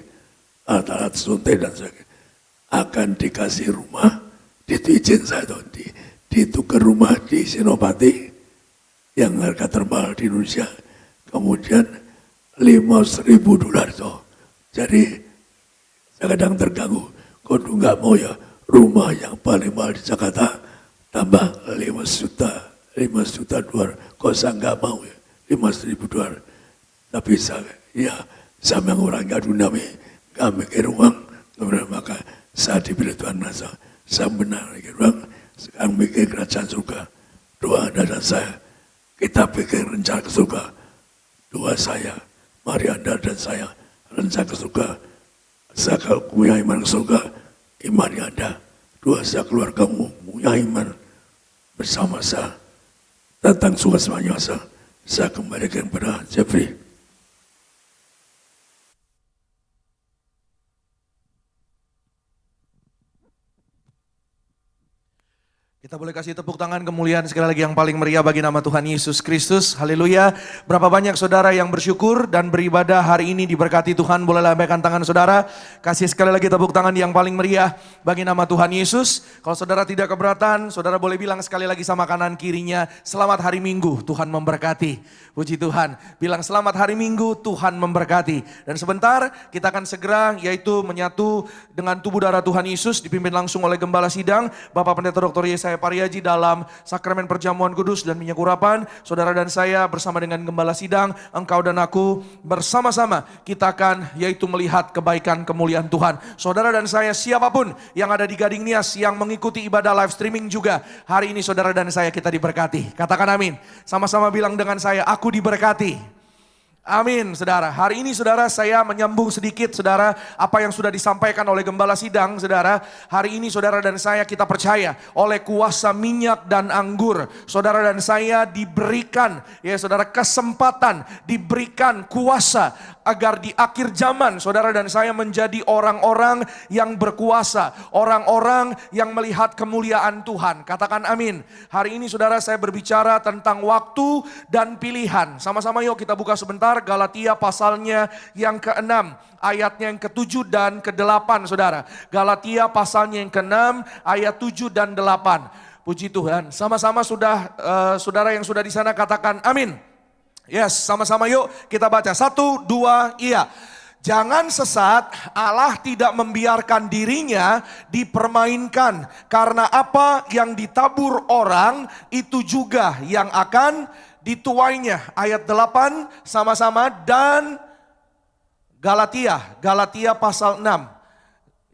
Alat-alat suntik dan sebagainya. Akan dikasih rumah, itu izin saya tuh, ditukar rumah di Senopati yang harga termahal di Indonesia. Kemudian $500.000 tuh. Jadi saya kadang terganggu. Kau tuh nggak mau ya rumah yang paling mahal di Jakarta tambah 5 juta, 5 juta dolar. Kau saya nggak mau ya 5.000 dolar. Tapi saya orang Gadunami, nggak mikir uang, maka saya diberi Tuhan saya benar mikir uang, sekarang mikir kerajaan surga. Doa Anda dan saya, kita pikir rencana ke surga. Doa saya, mari Anda dan saya rencana ke surga. Saya kalau punya iman ke surga, iman Anda. Doa saya keluargamu punya iman bersama saya. Tentang surga semuanya saya kembalikan kepada Jeffrey. Kita boleh kasih tepuk tangan kemuliaan sekali lagi yang paling meriah bagi nama Tuhan Yesus Kristus. Haleluya. Berapa banyak saudara yang bersyukur dan beribadah hari ini diberkati Tuhan. Boleh lambaikan tangan saudara. Kasih sekali lagi tepuk tangan yang paling meriah bagi nama Tuhan Yesus. Kalau saudara tidak keberatan, saudara boleh bilang sekali lagi sama kanan kirinya, selamat hari Minggu, Tuhan memberkati. Puji Tuhan. Bilang selamat hari Minggu, Tuhan memberkati. Dan sebentar kita akan segera yaitu menyatu dengan tubuh darah Tuhan Yesus dipimpin langsung oleh Gembala Sidang, Bapak Pendeta Dr. Yesaya Pariaji dalam sakramen perjamuan kudus dan minyak urapan. Saudara dan saya bersama dengan Gembala Sidang, engkau dan aku bersama-sama kita akan yaitu melihat kebaikan kemuliaan Tuhan. Saudara dan saya siapapun yang ada di Gading Nias yang mengikuti ibadah live streaming juga, hari ini saudara dan saya kita diberkati. Katakan amin. Sama-sama bilang dengan saya, aku diberkati. Amin, saudara. Hari ini saudara saya menyambung sedikit saudara apa yang sudah disampaikan oleh Gembala Sidang saudara. Hari ini saudara dan saya kita percaya oleh kuasa minyak dan anggur. Saudara dan saya diberikan ya saudara kesempatan, diberikan kuasa agar di akhir zaman saudara dan saya menjadi orang-orang yang berkuasa. Orang-orang yang melihat kemuliaan Tuhan. Katakan amin. Hari ini saudara saya berbicara tentang waktu dan pilihan. Sama-sama yuk kita buka sebentar. Galatia pasalnya yang ke-6, ayatnya yang ke-7 dan ke-8 saudara. Galatia pasalnya yang ke-6, ayat 7 dan 8. Puji Tuhan, sama-sama sudah saudara yang sudah di sana katakan amin. Yes, sama-sama yuk kita baca. 1, 2, iya. Jangan sesat, Allah tidak membiarkan dirinya dipermainkan. Karena apa yang ditabur orang, itu juga yang akan dituainya. Ayat 8 sama-sama dan Galatia pasal 6.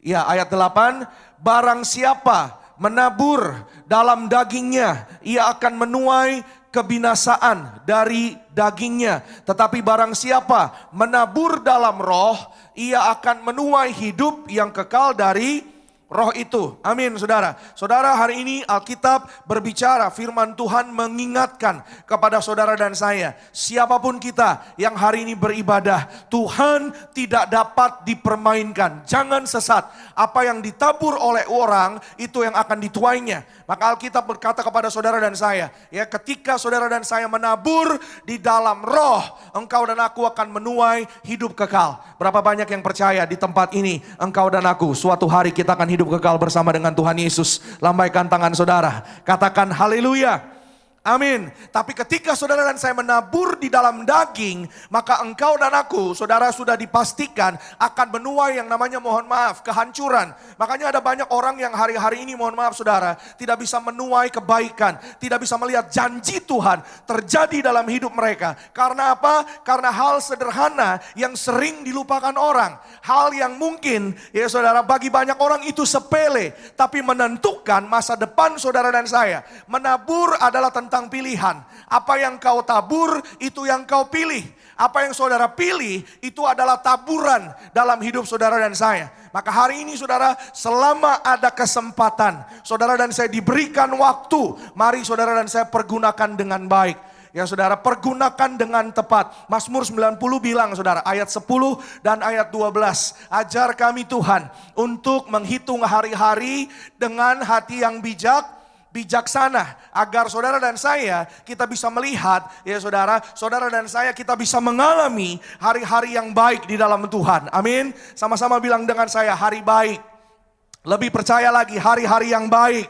Ya, ayat 8, barang siapa menabur dalam dagingnya, ia akan menuai kebinasaan dari dagingnya. Tetapi barang siapa menabur dalam roh, ia akan menuai hidup yang kekal dari roh itu. Amin saudara. Saudara, hari ini Alkitab berbicara, firman Tuhan mengingatkan kepada saudara dan saya. Siapapun kita yang hari ini beribadah, Tuhan tidak dapat dipermainkan. Jangan sesat. Apa yang ditabur oleh orang, itu yang akan dituainya. Maka Alkitab berkata kepada saudara dan saya, ya ketika saudara dan saya menabur di dalam roh, engkau dan aku akan menuai hidup kekal. Berapa banyak yang percaya di tempat ini, engkau dan aku suatu hari kita akan hidup kekal bersama dengan Tuhan Yesus. Lambaikan tangan saudara, katakan haleluya. Amin. Tapi ketika saudara dan saya menabur di dalam daging, maka engkau dan aku, saudara, sudah dipastikan akan menuai yang namanya, mohon maaf, kehancuran. Makanya ada banyak orang yang hari-hari ini, mohon maaf saudara, tidak bisa menuai kebaikan, tidak bisa melihat janji Tuhan terjadi dalam hidup mereka. Karena apa? Karena hal sederhana yang sering dilupakan orang. Hal yang mungkin, ya saudara, bagi banyak orang itu sepele, tapi menentukan masa depan saudara dan saya. Menabur adalah tentang pilihan. Apa yang kau tabur, itu yang kau pilih. Apa yang saudara pilih, itu adalah taburan dalam hidup saudara dan saya. Maka hari ini saudara, selama ada kesempatan, saudara dan saya diberikan waktu, mari saudara dan saya pergunakan dengan baik. Ya saudara, pergunakan dengan tepat. Mazmur 90 bilang saudara, ayat 10 dan ayat 12. Ajar kami Tuhan untuk menghitung hari-hari dengan hati yang bijaksana, agar saudara dan saya kita bisa melihat, ya saudara dan saya kita bisa mengalami hari-hari yang baik di dalam Tuhan. Amin. Sama-sama bilang dengan saya, hari baik. Lebih percaya lagi, hari-hari yang baik.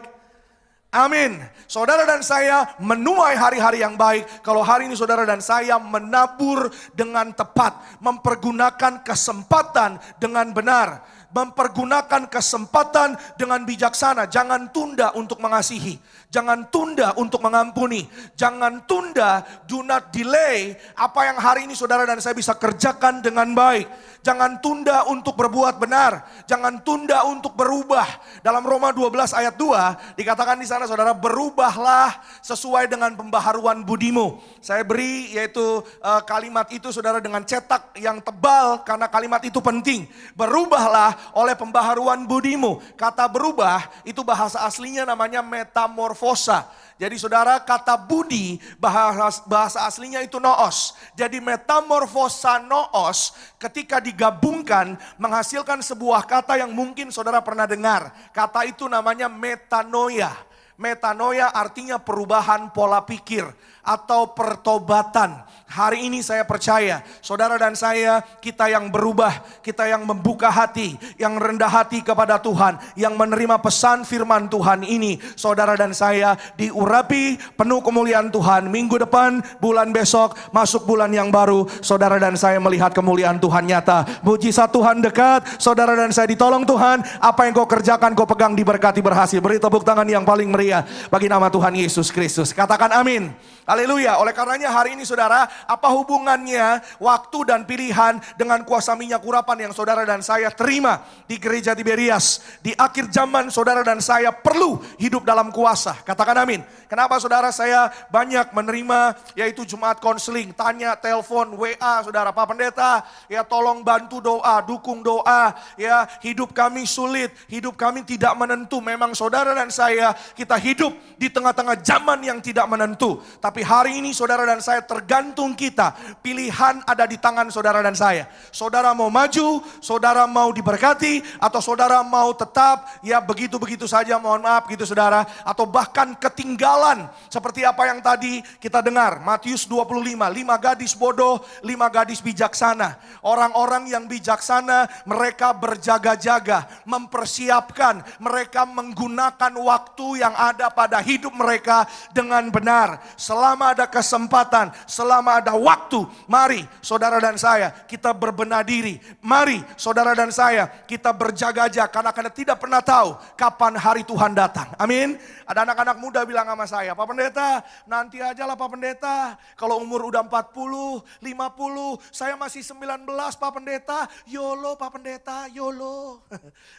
Amin. Saudara dan saya menuai hari-hari yang baik kalau hari ini saudara dan saya menabur dengan tepat, mempergunakan kesempatan dengan benar. mempergunakan kesempatan dengan bijaksana. Jangan tunda untuk mengasihi, jangan tunda untuk mengampuni, jangan tunda, do not delay apa yang hari ini saudara dan saya bisa kerjakan dengan baik. Jangan tunda untuk berbuat benar, jangan tunda untuk berubah. Dalam Roma 12 ayat 2 dikatakan di sana saudara, berubahlah sesuai dengan pembaharuan budimu. Saya beri yaitu kalimat itu saudara dengan cetak yang tebal karena kalimat itu penting. Berubahlah oleh pembaharuan budimu. Kata berubah itu bahasa aslinya namanya metamorfosa. Jadi saudara, kata budi bahasa aslinya itu noos. Jadi metamorfosa noos ketika digabungkan menghasilkan sebuah kata yang mungkin saudara pernah dengar. Kata itu namanya metanoia. Metanoia artinya perubahan pola pikir atau pertobatan. Hari ini saya percaya saudara dan saya, kita yang berubah, kita yang membuka hati, yang rendah hati kepada Tuhan, yang menerima pesan firman Tuhan ini, saudara dan saya diurapi penuh kemuliaan Tuhan. Minggu depan, bulan besok, masuk bulan yang baru, saudara dan saya melihat kemuliaan Tuhan nyata. Mujizat Tuhan dekat, saudara dan saya ditolong Tuhan. Apa yang kau kerjakan, kau pegang, diberkati, berhasil. Beri tepuk tangan yang paling meriah bagi nama Tuhan Yesus Kristus. Katakan amin. Haleluya. Oleh karenanya hari ini saudara, apa hubungannya waktu dan pilihan dengan kuasa minyak urapan yang saudara dan saya terima di gereja Tiberias? Di akhir zaman saudara dan saya perlu hidup dalam kuasa. Katakan amin. Kenapa saudara saya banyak menerima yaitu Jumat konseling, tanya, telepon, WA saudara, Pak Pendeta, ya tolong bantu doa, dukung doa, ya hidup kami sulit, hidup kami tidak menentu. Memang saudara dan saya kita hidup di tengah-tengah zaman yang tidak menentu. Tapi hari ini saudara dan saya tergantung kita. Pilihan ada di tangan saudara dan saya. Saudara mau maju, saudara mau diberkati, atau saudara mau tetap ya begitu-begitu saja, mohon maaf gitu saudara. Atau bahkan ketinggalan seperti apa yang tadi kita dengar. Matius 25, 5 gadis bodoh, 5 gadis bijaksana. Orang-orang yang bijaksana mereka berjaga-jaga, mempersiapkan, mereka menggunakan waktu yang ada pada hidup mereka dengan benar. Selama ada kesempatan, selama ada waktu, mari saudara dan saya kita berbenah diri. Mari saudara dan saya kita berjaga-jaga karena tidak pernah tahu kapan hari Tuhan datang. Amin. Ada anak-anak muda bilang sama saya, Pak Pendeta, nanti aja lah Pak Pendeta. Kalau umur udah 40, 50, saya masih 19 Pak Pendeta. YOLO Pak Pendeta, YOLO.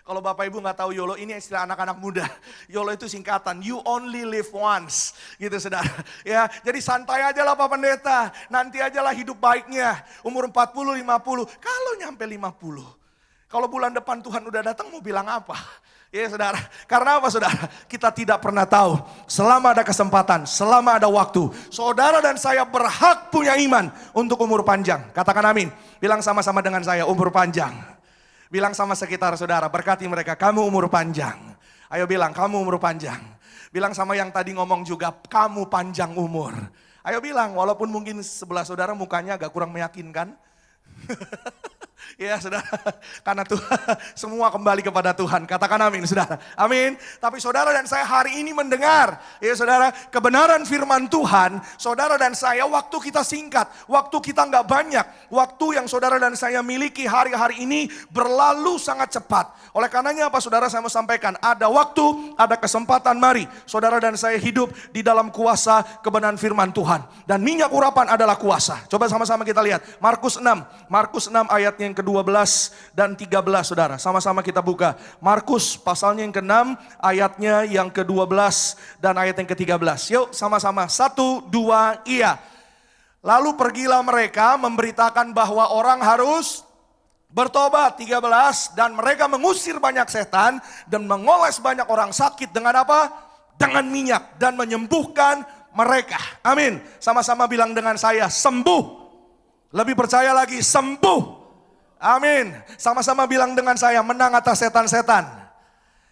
Kalau Bapak Ibu gak tahu YOLO, ini istilah anak-anak muda. YOLO itu singkatan, you only live once. Gitu saudara. Ya, jadi santai aja lah Pak Pendeta. Nanti aja lah hidup baiknya. Umur 40, 50. Kalau nyampe 50. Kalau bulan depan Tuhan udah datang mau bilang apa? Ya saudara, karena apa saudara? Kita tidak pernah tahu. Selama ada kesempatan, selama ada waktu, saudara dan saya berhak punya iman untuk umur panjang. Katakan amin. Bilang sama-sama dengan saya, umur panjang. Bilang sama sekitar saudara, berkati mereka, kamu umur panjang. Ayo bilang, kamu umur panjang. Bilang sama yang tadi ngomong juga, kamu panjang umur. Ayo bilang, walaupun mungkin sebelah saudara mukanya agak kurang meyakinkan. Ya saudara, karena Tuhan semua kembali kepada Tuhan. Katakan amin saudara, amin. Tapi saudara dan saya hari ini mendengar, ya saudara, kebenaran firman Tuhan. Saudara dan saya waktu kita singkat, waktu kita nggak banyak. Waktu yang saudara dan saya miliki hari-hari ini berlalu sangat cepat. Oleh karenanya apa saudara saya mau sampaikan, ada waktu, ada kesempatan, mari saudara dan saya hidup di dalam kuasa kebenaran firman Tuhan. Dan minyak urapan adalah kuasa. Coba sama-sama kita lihat, Markus 6 ayatnya yang ke-12 dan 13 saudara. Sama-sama kita buka. Markus pasalnya yang ke-6 ayatnya yang ke-12 dan ayat yang ke-13. Yuk sama-sama. 1, 2, iya. Lalu pergilah mereka memberitakan bahwa orang harus bertobat. 13. Dan mereka mengusir banyak setan dan mengoles banyak orang sakit dengan apa? Dengan minyak dan menyembuhkan mereka. Amin. Sama-sama bilang dengan saya, sembuh. Lebih percaya lagi, sembuh. Amin. Sama-sama bilang dengan saya, menang atas setan-setan.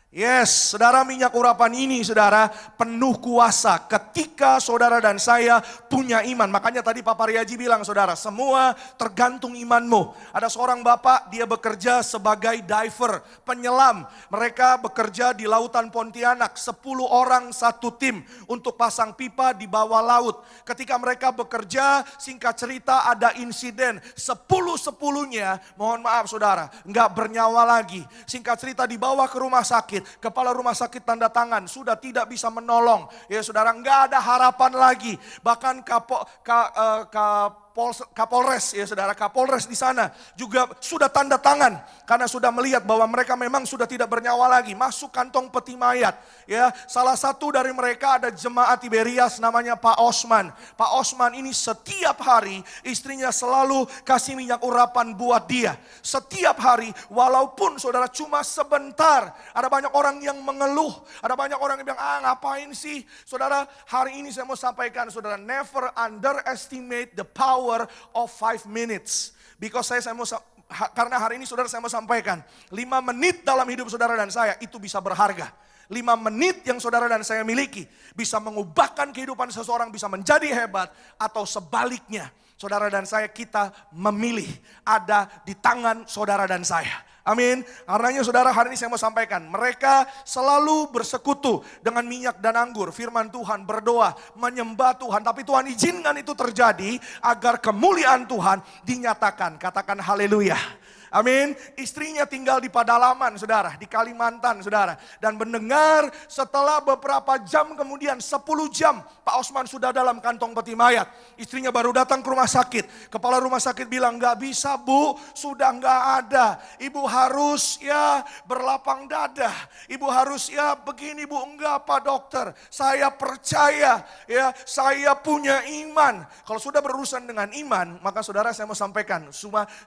Yes, saudara, minyak urapan ini saudara penuh kuasa ketika saudara dan saya punya iman. Makanya tadi Pak Pariaji bilang saudara, semua tergantung imanmu. Ada seorang bapak, dia bekerja sebagai diver, penyelam. Mereka bekerja di lautan Pontianak, 10 orang satu tim untuk pasang pipa di bawah laut. Ketika mereka bekerja, singkat cerita ada insiden, 10-10-nya, mohon maaf saudara, nggak bernyawa lagi. Singkat cerita dibawa ke rumah sakit. Kepala rumah sakit tanda tangan, sudah tidak bisa menolong. Ya saudara, nggak ada harapan lagi. Bahkan Kapolres, ya saudara, Kapolres di sana juga sudah tanda tangan karena sudah melihat bahwa mereka memang sudah tidak bernyawa lagi. Masuk kantong peti mayat. Ya, salah satu dari mereka ada jemaat Tiberias namanya Pak Osman. Pak Osman ini setiap hari istrinya selalu kasih minyak urapan buat dia. Setiap hari, walaupun saudara cuma sebentar. Ada banyak orang yang mengeluh, ada banyak orang yang bilang, ngapain sih? Saudara, hari ini saya mau sampaikan saudara, never underestimate the power of 5 minutes. Because karena hari ini saudara saya mau sampaikan, 5 menit dalam hidup saudara dan saya itu bisa berharga. 5 menit yang saudara dan saya miliki bisa mengubahkan kehidupan seseorang, bisa menjadi hebat, atau sebaliknya. Saudara dan saya, kita memilih ada di tangan saudara dan saya. Amin. Karenanya saudara, hari ini saya mau sampaikan, mereka selalu bersekutu dengan minyak dan anggur. Firman Tuhan, berdoa, menyembah Tuhan. Tapi Tuhan izinkan itu terjadi agar kemuliaan Tuhan dinyatakan. Katakan haleluya. Amin. Istrinya tinggal di Padalaman saudara, di Kalimantan saudara. Dan mendengar setelah beberapa jam kemudian, 10 jam, Pak Osman sudah dalam kantong peti mayat. Istrinya baru datang ke rumah sakit. Kepala rumah sakit bilang, gak bisa bu, sudah gak ada. Ibu harus berlapang dada. Ibu harus begini bu, enggak Pak dokter. Saya percaya saya punya iman. Kalau sudah berurusan dengan iman, maka saudara saya mau sampaikan,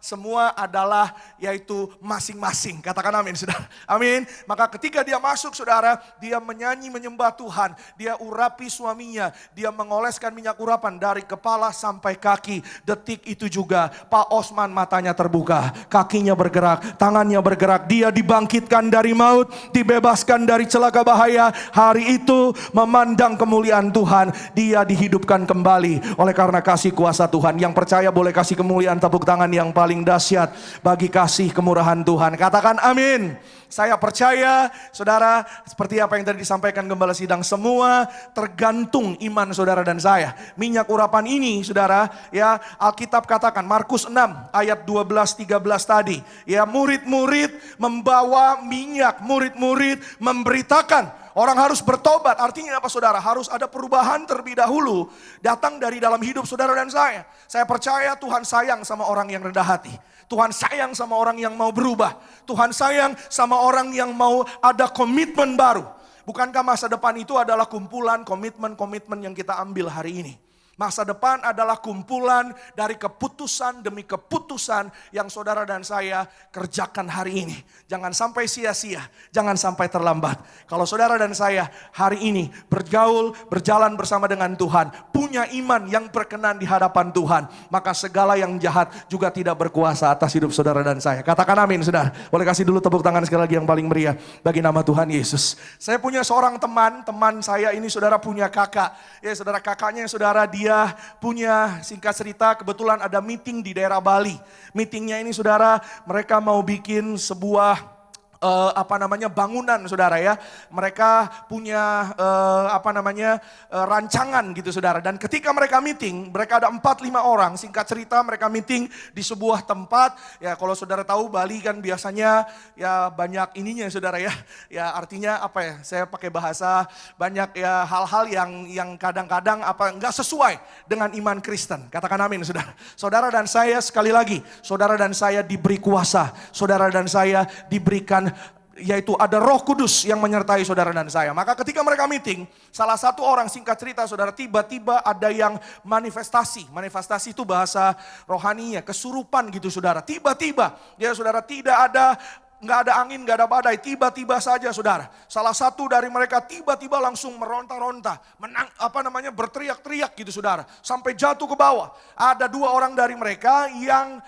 semua adalah yaitu masing-masing. Katakan amin saudara. Amin. Maka ketika dia masuk saudara, dia menyanyi menyembah Tuhan. Dia urapi suaminya. Dia mengoleskan minyak urapan dari kepala sampai kaki. Detik itu juga Pak Osman matanya terbuka. Kakinya bergerak, tangannya bergerak. Dia dibangkitkan dari maut, dibebaskan dari celaka bahaya. Hari itu memandang kemuliaan Tuhan. Dia dihidupkan kembali oleh karena kasih kuasa Tuhan. Yang percaya boleh kasih kemuliaan tepuk tangan yang paling dahsyat bagi kasih kemurahan Tuhan. Katakan amin. Saya percaya saudara, seperti apa yang tadi disampaikan gembala sidang, semua tergantung iman saudara dan saya. Minyak urapan ini saudara, Alkitab katakan Markus 6 ayat 12-13 tadi, murid-murid membawa minyak, murid-murid memberitakan orang harus bertobat. Artinya apa saudara? Harus ada perubahan terlebih dahulu datang dari dalam hidup saudara dan saya. Saya percaya Tuhan sayang sama orang yang rendah hati. Tuhan sayang sama orang yang mau berubah. Tuhan sayang sama orang yang mau ada komitmen baru. Bukankah masa depan itu adalah kumpulan komitmen-komitmen yang kita ambil hari ini? Masa depan adalah kumpulan dari keputusan demi keputusan yang saudara dan saya kerjakan hari ini. Jangan sampai sia-sia, jangan sampai terlambat. Kalau saudara dan saya hari ini bergaul, berjalan bersama dengan Tuhan, punya iman yang berkenan di hadapan Tuhan, maka segala yang jahat juga tidak berkuasa atas hidup saudara dan saya. Katakan amin saudara. Boleh kasih dulu tepuk tangan sekali lagi yang paling meriah bagi nama Tuhan Yesus. Saya punya seorang teman saya ini saudara punya kakak. Saudara, kakaknya saudara, dia punya, singkat cerita, kebetulan ada meeting di daerah Bali. Meetingnya ini saudara, mereka mau bikin sebuah bangunan saudara ya. Mereka punya rancangan gitu saudara. Dan ketika mereka meeting, mereka ada 4-5 orang. Singkat cerita mereka meeting di sebuah tempat. Ya kalau saudara tahu Bali kan biasanya banyak ininya saudara ya. Ya artinya saya pakai bahasa banyak hal-hal yang kadang-kadang enggak sesuai dengan iman Kristen. Katakan amin saudara. Saudara dan saya sekali lagi, saudara dan saya diberi kuasa. Saudara dan saya diberikan, yaitu ada Roh Kudus yang menyertai saudara dan saya. Maka ketika mereka meeting, salah satu orang, singkat cerita saudara, tiba-tiba ada yang manifestasi. Manifestasi itu bahasa rohaninya, kesurupan gitu saudara. Tiba-tiba saudara, tidak ada nggak ada angin, nggak ada badai, tiba-tiba saja saudara, salah satu dari mereka tiba-tiba langsung meronta-ronta, berteriak-teriak gitu saudara, sampai jatuh ke bawah. Ada 2 orang dari mereka yang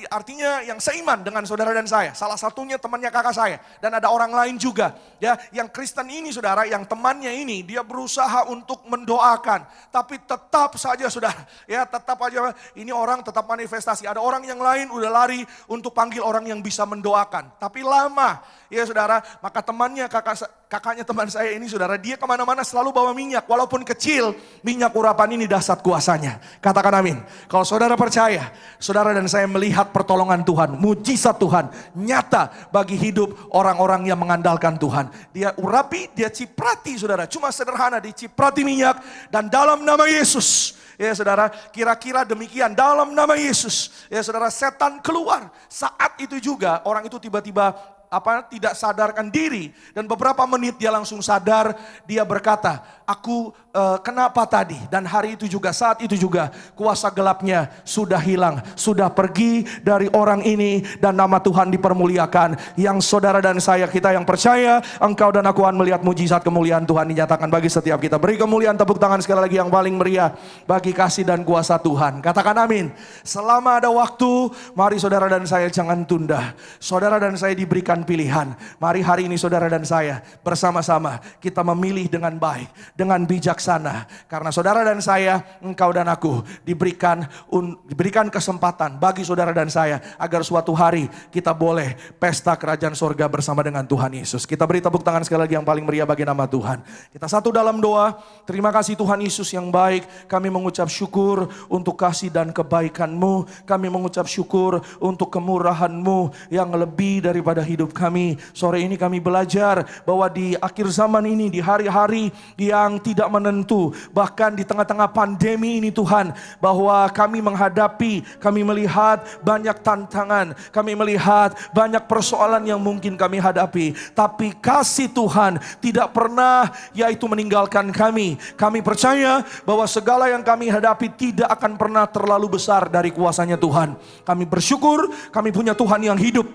artinya yang seiman dengan saudara dan saya. Salah satunya temannya kakak saya, dan ada orang lain juga, ya, yang Kristen ini saudara, yang temannya ini dia berusaha untuk mendoakan, tapi tetap saja saudara, ya tetap aja ini orang tetap manifestasi. Ada orang yang lain udah lari untuk panggil orang yang bisa mendoakan, tapi lama ya saudara. Maka temannya kakaknya teman saya ini saudara, dia kemana-mana selalu bawa minyak, walaupun kecil, minyak urapan ini dahsyat kuasanya. Katakan amin. Kalau saudara percaya, saudara dan saya melihat pertolongan Tuhan, mujizat Tuhan nyata bagi hidup orang-orang yang mengandalkan Tuhan. Dia urapi, dia ciprati saudara, cuma sederhana, diciprati minyak, dan dalam nama Yesus, ya saudara, kira-kira demikian, dalam nama Yesus, ya saudara, setan keluar. Saat itu juga orang itu tiba-tiba tidak sadarkan diri, dan beberapa menit dia langsung sadar. Dia berkata, aku kenapa tadi, dan hari itu juga, saat itu juga kuasa gelapnya sudah hilang, sudah pergi dari orang ini, dan nama Tuhan dipermuliakan. Yang saudara dan saya, kita yang percaya, engkau dan aku akan melihat mujizat kemuliaan Tuhan dinyatakan bagi setiap kita. Beri kemuliaan, tepuk tangan sekali lagi yang paling meriah bagi kasih dan kuasa Tuhan. Katakan amin. Selama ada waktu, mari saudara dan saya jangan tunda. Saudara dan saya diberikan pilihan. Mari hari ini saudara dan saya bersama-sama kita memilih dengan baik, dengan bijaksana. Karena saudara dan saya, engkau dan aku diberikan kesempatan bagi saudara dan saya agar suatu hari kita boleh pesta kerajaan sorga bersama dengan Tuhan Yesus. Kita beri tepuk tangan sekali lagi yang paling meriah bagi nama Tuhan. Kita satu dalam doa. Terima kasih Tuhan Yesus yang baik. Kami mengucap syukur untuk kasih dan kebaikan-Mu. Kami mengucap syukur untuk kemurahan-Mu yang lebih daripada hidup kami. Sore ini kami belajar bahwa di akhir zaman ini, di hari-hari yang tidak menentu, bahkan di tengah-tengah pandemi ini Tuhan, bahwa kami melihat banyak tantangan, kami melihat banyak persoalan yang mungkin kami hadapi, tapi kasih Tuhan tidak pernah yaitu meninggalkan kami. Kami percaya bahwa segala yang kami hadapi tidak akan pernah terlalu besar dari kuasanya Tuhan. Kami bersyukur kami punya Tuhan yang hidup,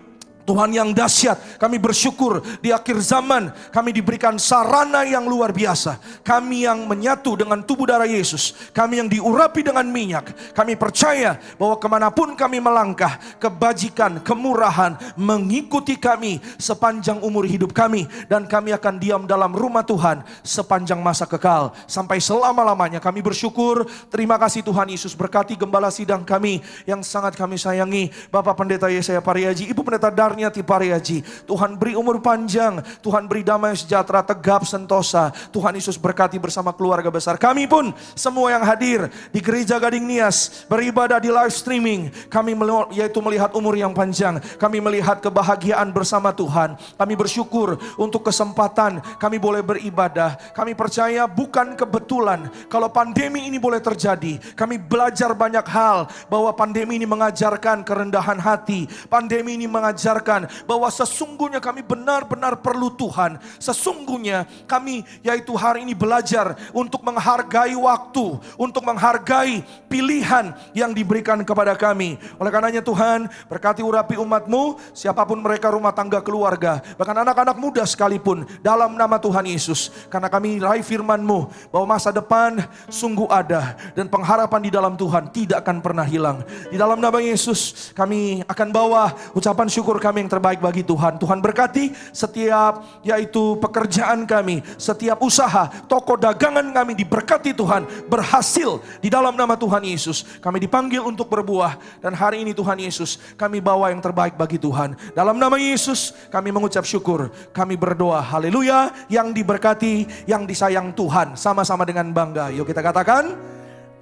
Tuhan yang dahsyat. Kami bersyukur di akhir zaman kami diberikan sarana yang luar biasa. Kami yang menyatu dengan tubuh darah Yesus, kami yang diurapi dengan minyak. Kami percaya bahwa kemanapun kami melangkah, kebajikan, kemurahan mengikuti kami sepanjang umur hidup kami. Dan kami akan diam dalam rumah Tuhan sepanjang masa kekal, sampai selama-lamanya. Kami bersyukur. Terima kasih Tuhan Yesus. Berkati gembala sidang kami yang sangat kami sayangi, Bapak Pendeta Yesaya Pariaji, Ibu Pendeta Darniati Pariaji. Tuhan beri umur panjang, Tuhan beri damai sejahtera, tegap sentosa. Tuhan Yesus berkati bersama keluarga besar kami pun, semua yang hadir di Gereja Gading Nias, beribadah di live streaming. Kami yaitu melihat umur yang panjang, kami melihat kebahagiaan bersama Tuhan. Kami bersyukur untuk kesempatan kami boleh beribadah. Kami percaya bukan kebetulan kalau pandemi ini boleh terjadi. Kami belajar banyak hal, bahwa pandemi ini mengajarkan kerendahan hati. Pandemi ini mengajarkan bahwa sesungguhnya kami benar-benar perlu Tuhan. Sesungguhnya kami yaitu hari ini belajar untuk menghargai waktu, untuk menghargai pilihan yang diberikan kepada kami. Oleh karenanya Tuhan, berkati urapi umat-Mu, siapapun mereka, rumah tangga, keluarga, bahkan anak-anak muda sekalipun, dalam nama Tuhan Yesus. Karena kami raih firman-Mu bahwa masa depan sungguh ada, dan pengharapan di dalam Tuhan tidak akan pernah hilang. Di dalam nama Yesus kami akan bawa ucapan syukur kami yang terbaik bagi Tuhan. Tuhan berkati setiap yaitu pekerjaan kami, setiap usaha, toko dagangan kami diberkati Tuhan, berhasil di dalam nama Tuhan Yesus. Kami dipanggil untuk berbuah, dan hari ini Tuhan Yesus kami bawa yang terbaik bagi Tuhan. Dalam nama Yesus kami mengucap syukur, kami berdoa, haleluya. Yang diberkati, yang disayang Tuhan, sama-sama dengan bangga. Yuk kita katakan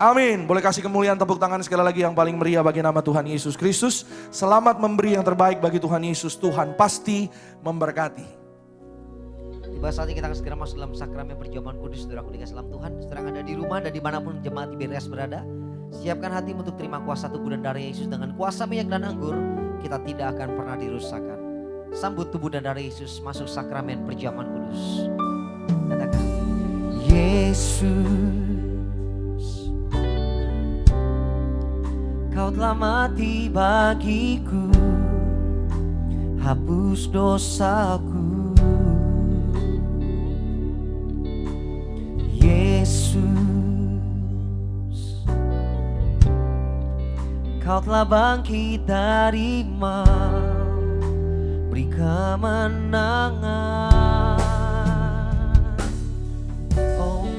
amin. Boleh kasih kemuliaan, tepuk tangan sekali lagi yang paling meriah bagi nama Tuhan Yesus Kristus. Selamat memberi yang terbaik bagi Tuhan Yesus. Tuhan pasti memberkati. Tiba saatnya kita akan segera masuk dalam sakramen perjamuan kudus. Saudaraku dikasih dalam Tuhan, sedang ada di rumah dan dimanapun jemaat IBRS berada, siapkan hatimu untuk terima kuasa tubuh dan darah Yesus. Dengan kuasa minyak dan anggur, kita tidak akan pernah dirusakkan. Sambut tubuh dan darah Yesus masuk sakramen perjamuan kudus. Katakan, Yesus, Kau telah mati bagiku, hapus dosaku. Yesus, Kau telah bangkit dari maut, beri kemenangan. Oh,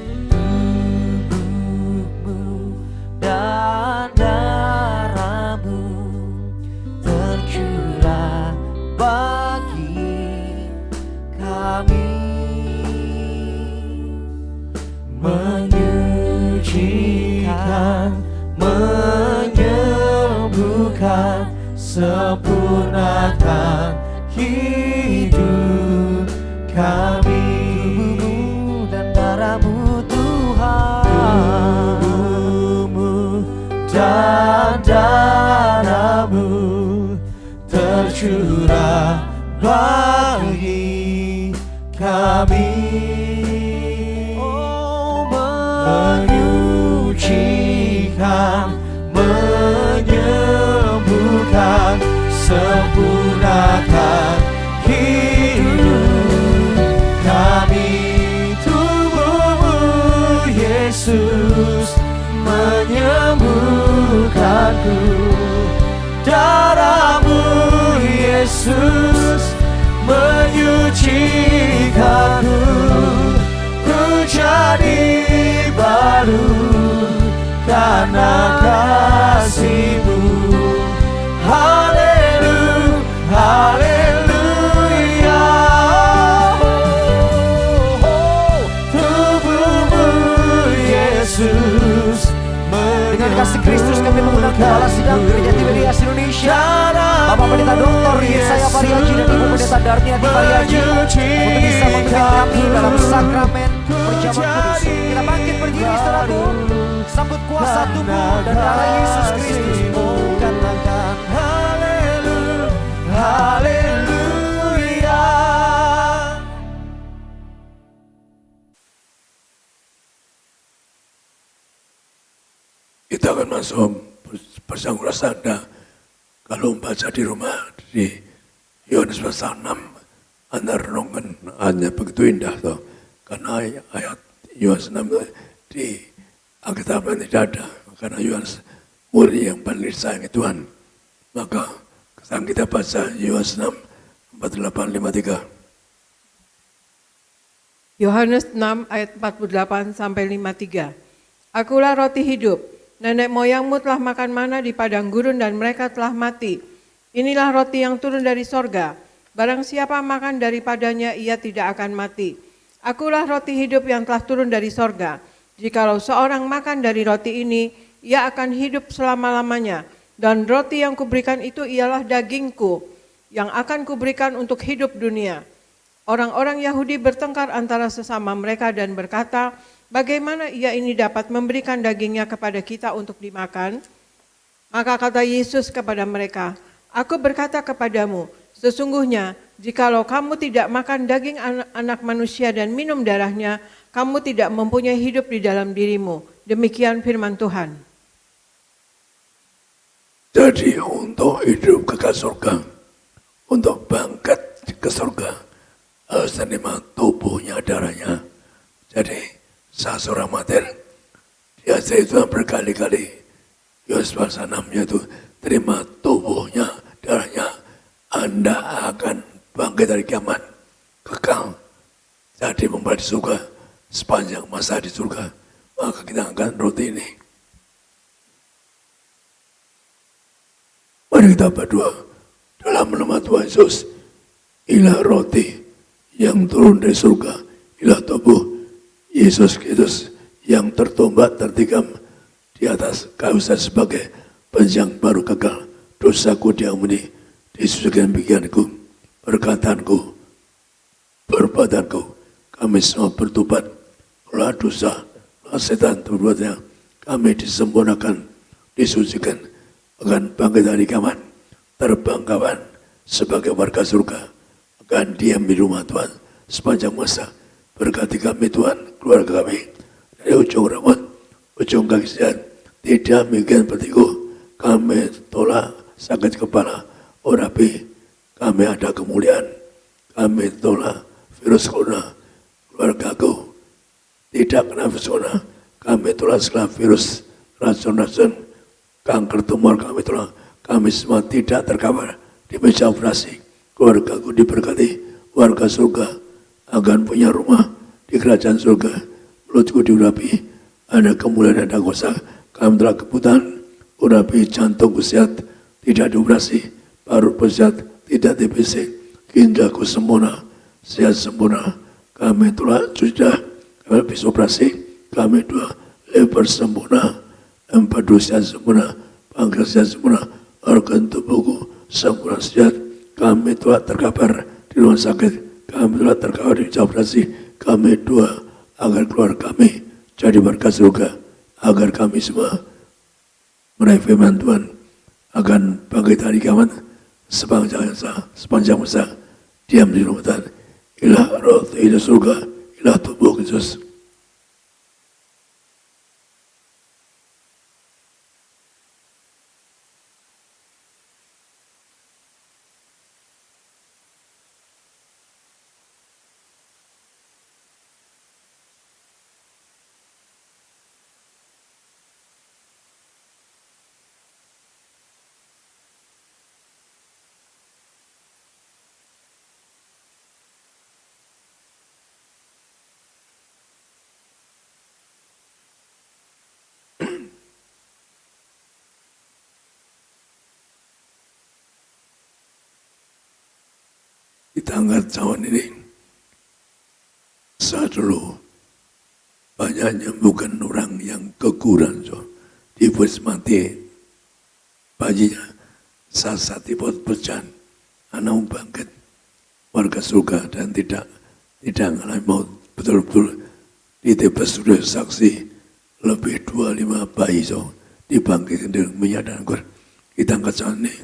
tubuhmu dan darahmu tercurah bagi kami, menyucikan, menyembuhkan, sempurnakan hidup kami. Tubuhmu dan darahmu Tuhan, tubuhmu dan darahmu tercurah bagi kami. Oh, menyucikan, menyembuhkan, sempurnakan hidup kami. Tubuhmu Yesus menyembuhkanku, darahmu Yesus menyucikanku, ku jadi baru karena kasih-Mu. Haleluya, haleluya. Tubuhmu Yesus dengan kasih Kristus kami mengundang kepala sidang Gereja Tiberias Indonesia, Bapak Pendeta Dr. Yesaya Pariaji dan Ibu Pendeta Darniati Pariaji untuk bisa memimpin kami dalam sakramen perjamuan kudus. Kita bangkit berdiri saudaraku, sambut kuasa tubuh dan darah Yesus Kristus. Oh, katakan haleluya, haleluya. Kita akan masuk bersama Anda kalau membaca di rumah di Yohanes pasal 6. Anda renungkan hanya begitu indah toh. Karena ayat Yohanes 6 di Alkitab tidak ada. Karena Yohanes murid yang paling disayangi Tuhan. Maka sekarang kita baca Yohanes 6 48-53. Yohanes 6 ayat 48 sampai 53. Akulah roti hidup. Nenek moyangmu telah makan mana di padang gurun dan mereka telah mati. Inilah roti yang turun dari sorga. Barang siapa makan daripadanya ia tidak akan mati. Akulah roti hidup yang telah turun dari sorga. Jikalau seorang makan dari roti ini, ia akan hidup selama-lamanya. Dan roti yang kuberikan itu ialah dagingku, yang akan kuberikan untuk hidup dunia. Orang-orang Yahudi bertengkar antara sesama mereka dan berkata, bagaimana ia ini dapat memberikan dagingnya kepada kita untuk dimakan? Maka kata Yesus kepada mereka, aku berkata kepadamu, sesungguhnya jikalau kamu tidak makan daging anak manusia dan minum darahnya, kamu tidak mempunyai hidup di dalam dirimu. Demikian firman Tuhan. Jadi untuk hidup kekal surga, untuk bangkit ke surga, harus menerima tubuhnya, darahnya. Jadi seorang mati, dia itu berkali-kali, Yohanes pasal 6 yaitu terima tubuhnya, darahnya, Anda akan bangkit dari kiamat, kekal. Jadi membawa di surga, sepanjang masa di surga, maka kita akan roti ini. Mari kita berdoa dalam nama Tuhan Yesus. Inilah roti yang turun dari surga, inilah tubuh Yesus Kristus yang tertombak tertikam di atas kayu salib sebagai penjang baru kekal. Dosaku diampuni, disucikan pikiranku, perkataanku, perbuatanku. Kami semua bertobat, olah dosa, olah setan perbuatannya. Kami disempurnakan, disucikan, akan bangkit dari kiamat, terbang kawan sebagai warga surga, akan diam di rumah Tuhan sepanjang masa. Berkati kami Tuhan, keluarga kami, dari ujung rambut, ujung kaki sehat, tidak mungkin bertiku. Kami tolak sakit kepala, orapi, kami ada kemuliaan. Kami tolak virus corona. Keluargaku tidak kena virus corona. Kami tolak segala virus, racun-racun, kanker tumor kami tolak. Kami semua tidak terkapar di meja operasi. Keluargaku diberkati, warga surga akan punya rumah di kerajaan surga. Mulutku diurapi, ada kemuliaan, ada kuasa. Kami telah kebutuhan, urapi jantungku sehat, tidak dioperasi, paru-paru sehat, tidak TBC, ginjalku sempurna, sehat sempurna. Kami telah sudah, kami habis operasi, kami dua, lebar sempurna, empedu sehat sempurna, pankreas sehat sempurna, organ tubuhku sempurna sehat. Kami telah terkapar di rumah sakit, kami telah terkapar di operasi, kami dua, agar keluar kami jadi berkat surga, agar kami semua meraih firman Tuhan, akan bangkit hari kiamat sepanjang masa diam di rumah Tuhan. Ilah roh, ilah surga, ilah tubuh Yesus. Di tanggal tahun ini, saya dulu banyak menyembuhkan orang yang keguran, dibuat mati bayinya, saat dibuat berjalan, anak bangkit, warga surga dan tidak mengalami maut. Betul-betul di TPS sudah saksi lebih 25 bayi dibangkitkan dengan minyak dan anggur. Kita angkat tahun ini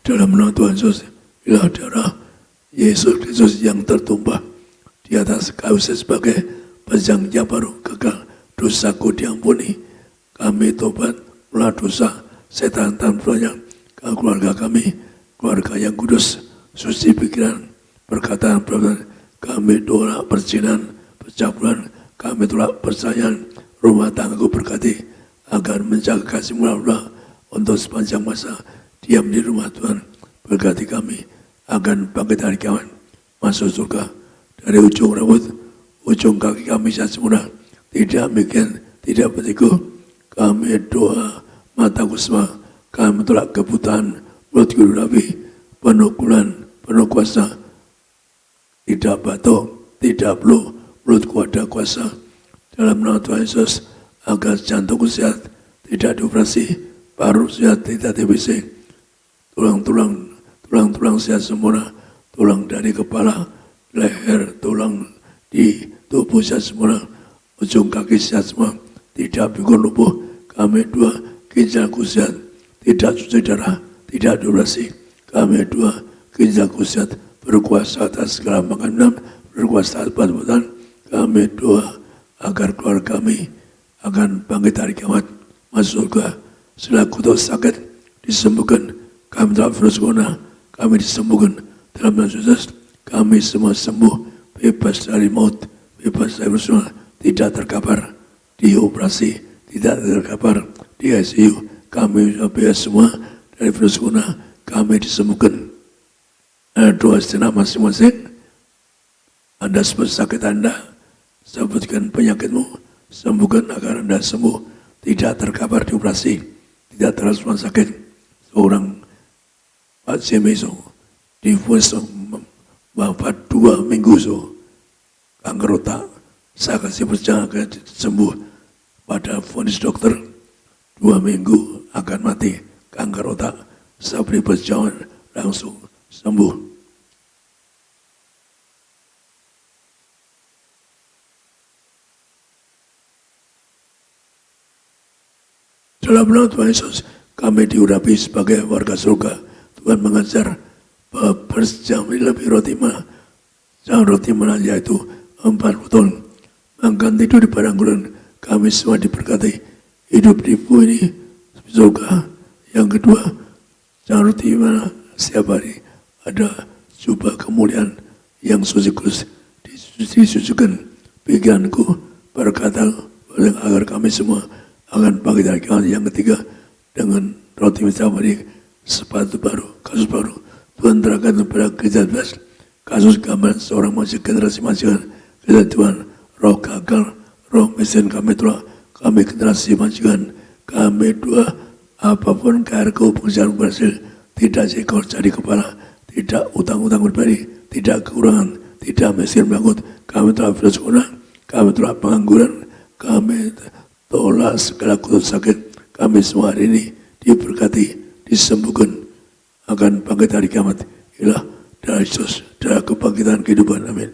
dalam nama Tuhan Yesus. Bila darah Yesus Kristus yang tertumpah di atas kayu sebagai penjangnya baru kekal, dosaku diampuni. Kami tobat melalui dosa setan tanpa keluarga kami, keluarga yang kudus, suci pikiran, perkataan, perbuatan. Kami tolak perzinan, percabulan, kami tolak perceraian, rumah tanggaku berkati, agar menjaga kasih Allah untuk sepanjang masa diam di rumah Tuhan. Berkati kami akan bangkit hari kiamat, masuk surga. Dari ujung rambut, ujung kaki kami sempurna, tidak mikir, tidak bertiku. Kami doa, mataku semua, kami tolak kebutaan, mulutku dirapi, penuh kulan, penuh kuasa, tidak batuk, tidak flu, mulutku ada kuasa. Dalam nama Tuhan Yesus, agar jantungku sehat, tidak dioperasi, paru sehat, tidak TBC, tulang-tulang sehat sempurna, tulang dari kepala, leher, tulang di tubuh sehat sempurna, ujung kaki sehat semua, tidak pikun lumpuh. Kami dua, ginjalku sehat, tidak cuci darah, tidak dioperasi. Kami dua, ginjalku sehat, berkuasa atas segala makanan, berkuasa atas perbuatan. Kami dua, agar keluarga kami akan bangkit hari kiamat, masuk surga. Setelah kutuk sakit disembuhkan, kami telah virus corona, kami disembuhkan dalam nama Yesus. Kami semua sembuh, bebas dari maut, bebas dari virus corona, tidak terkapar di operasi, tidak terkapar di ICU. Kami bebas semua dari virus corona, kami disembuhkan. Ada doa sejenak masing-masing. Anda sebut sakit Anda, sebutkan penyakitmu, sembuhkan agar Anda sembuh, tidak terkapar di operasi, tidak terlalu sakit. Seorang Pak Jemeso divonis wafat 2 minggu kanker otak. Saya kasih percaya akan sembuh. Pada vonis dokter 2 minggu akan mati kanker otak. Saya beri perjalanan langsung sembuh. Dalam nama Tuhan Yesus, kami diurapi sebagai warga surga. Tuhan mengajar bahwa berjam lebih roti mana, jangan roti mana, yaitu 40 tahun. Makan tidur di padang gurun, kami semua diberkati. Hidup di bumi ini surga. Yang kedua, jangan roti mana, setiap hari ada jubah kemuliaan yang suci kudus disucikan pikiranku berkata agar kami semua akan bangkit dari kami. Yang ketiga, dengan roti setiap hari, sepatu baru, kasus baru. Tuhan terangkan kepada gereja bebas, kasus gambaran seorang masih generasi majikan, gereja Tuhan, roh gagal, roh mesin kami telah, kami generasi majikan, kami dua, apapun KRKU pengusahaan berhasil, tidak jekor jadi kepala, tidak utang-utang pribadi, tidak kekurangan, tidak miskin bangkrut, kami telah bersyukur, kami telah pengangguran, kami tolak segala kutuk sakit, kami semua hari ini diberkati, disembuhkan, akan bangkit hari kiamat. Inilah darah Yesus, darah kebangkitan kehidupan. Amin.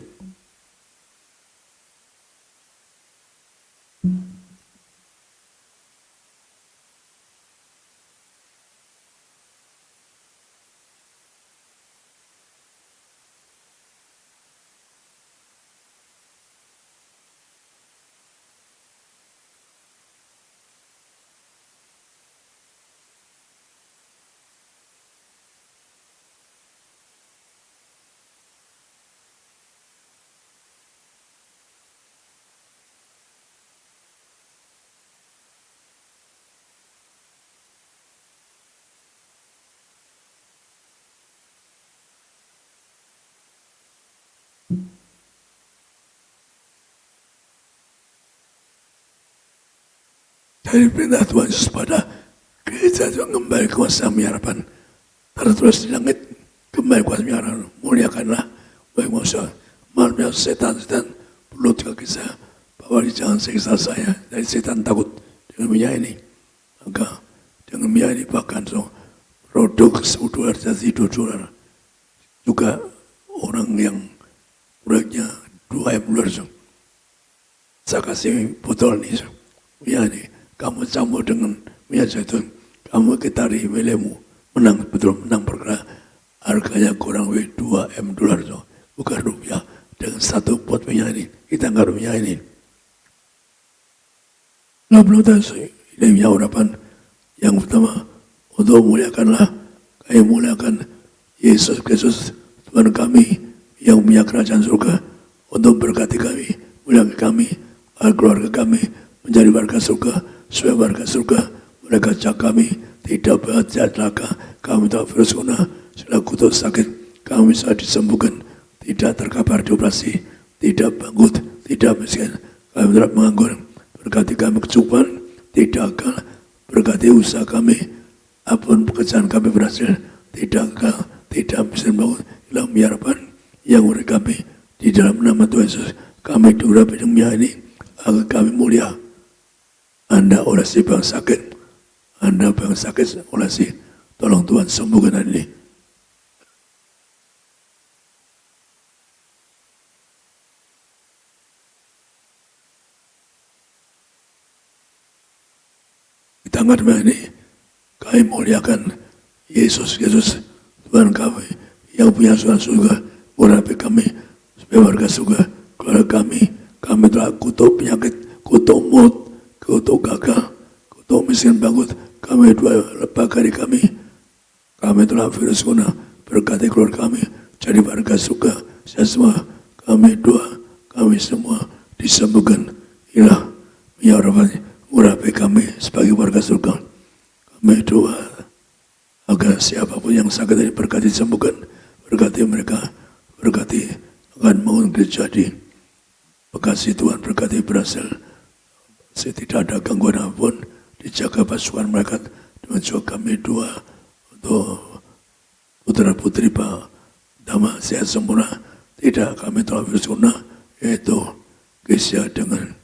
Dari perintah Tuhan Yesus pada gereja Tuhan kembali kuasa harapan. Tertulis di langit, kembali kuasa harapan. Muliakanlah, baik manusia. Malamnya setan-setan perlu juga kisah bahwa jangan siksa saya. Dari setan takut dengan minyak ini. Maka dengan minyak ini bahkan produk $10 jadi $2. Juga orang yang proyeknya $2 saya kasih botol ini. Minyak ini. Kamu campur dengan minyak zaitun, kamu kitari welemu, menang betul, menang perkara. Harganya kurang lebih $2 bukan rupiah. Dengan satu pot minyak ini, kita nggak minyak ini. Nah, belum tahu ini minyak urapan. Yang pertama, untuk muliakanlah, kami muliakan Yesus Kristus Tuhan kami yang punya kerajaan surga, untuk berkati kami, muliakan kami, keluarga kami menjadi warga surga. Supaya warga surga, mereka cak kami tidak berjadlaka, kami tak virus corona, sudah kutuk sakit, kami bisa disembuhkan, tidak terkapar dioperasi, tidak bangkrut, tidak miskin, kami tidak menganggur, berkati kami kecukupan, tidak gagal, berkati usaha kami, apapun pekerjaan kami berhasil, tidak gagal, tidak miskin bangkrut, hilang harapan yang urut kami, di dalam nama Tuhan Yesus, kami diurapi dengan ini, agar kami mulia. Anda oleh si bang sakit, Anda bang sakit oleh si, tolong Tuhan sembuhkan hari ini. Di tanggal ini, kami muliakan Yesus Kristus Tuhan kami yang punya surga, murapi kami, supaya warga surga, keluarga kami telah kutuk penyakit, kutuk maut, kutuk gagal, kutuk miskin bangkrut, kami dua lembaga dari kami telah virus corona, berkati keluarga kami, jadi warga surga, saya semua, kami dua, kami semua disembuhkan, ilah, minyak urapi kami sebagai warga surga, kami dua, agar siapapun yang sakit ini berkati disembuhkan, berkati mereka, berkati akan mau terjadi, bekasi Tuhan berkati berhasil, tidak ada gangguan apapun, dijaga pasukan mereka dengan juga kami dua untuk putra putri Pak Dama sehat sempurna, tidak kami telah bersempurna, yaitu Kesia dengan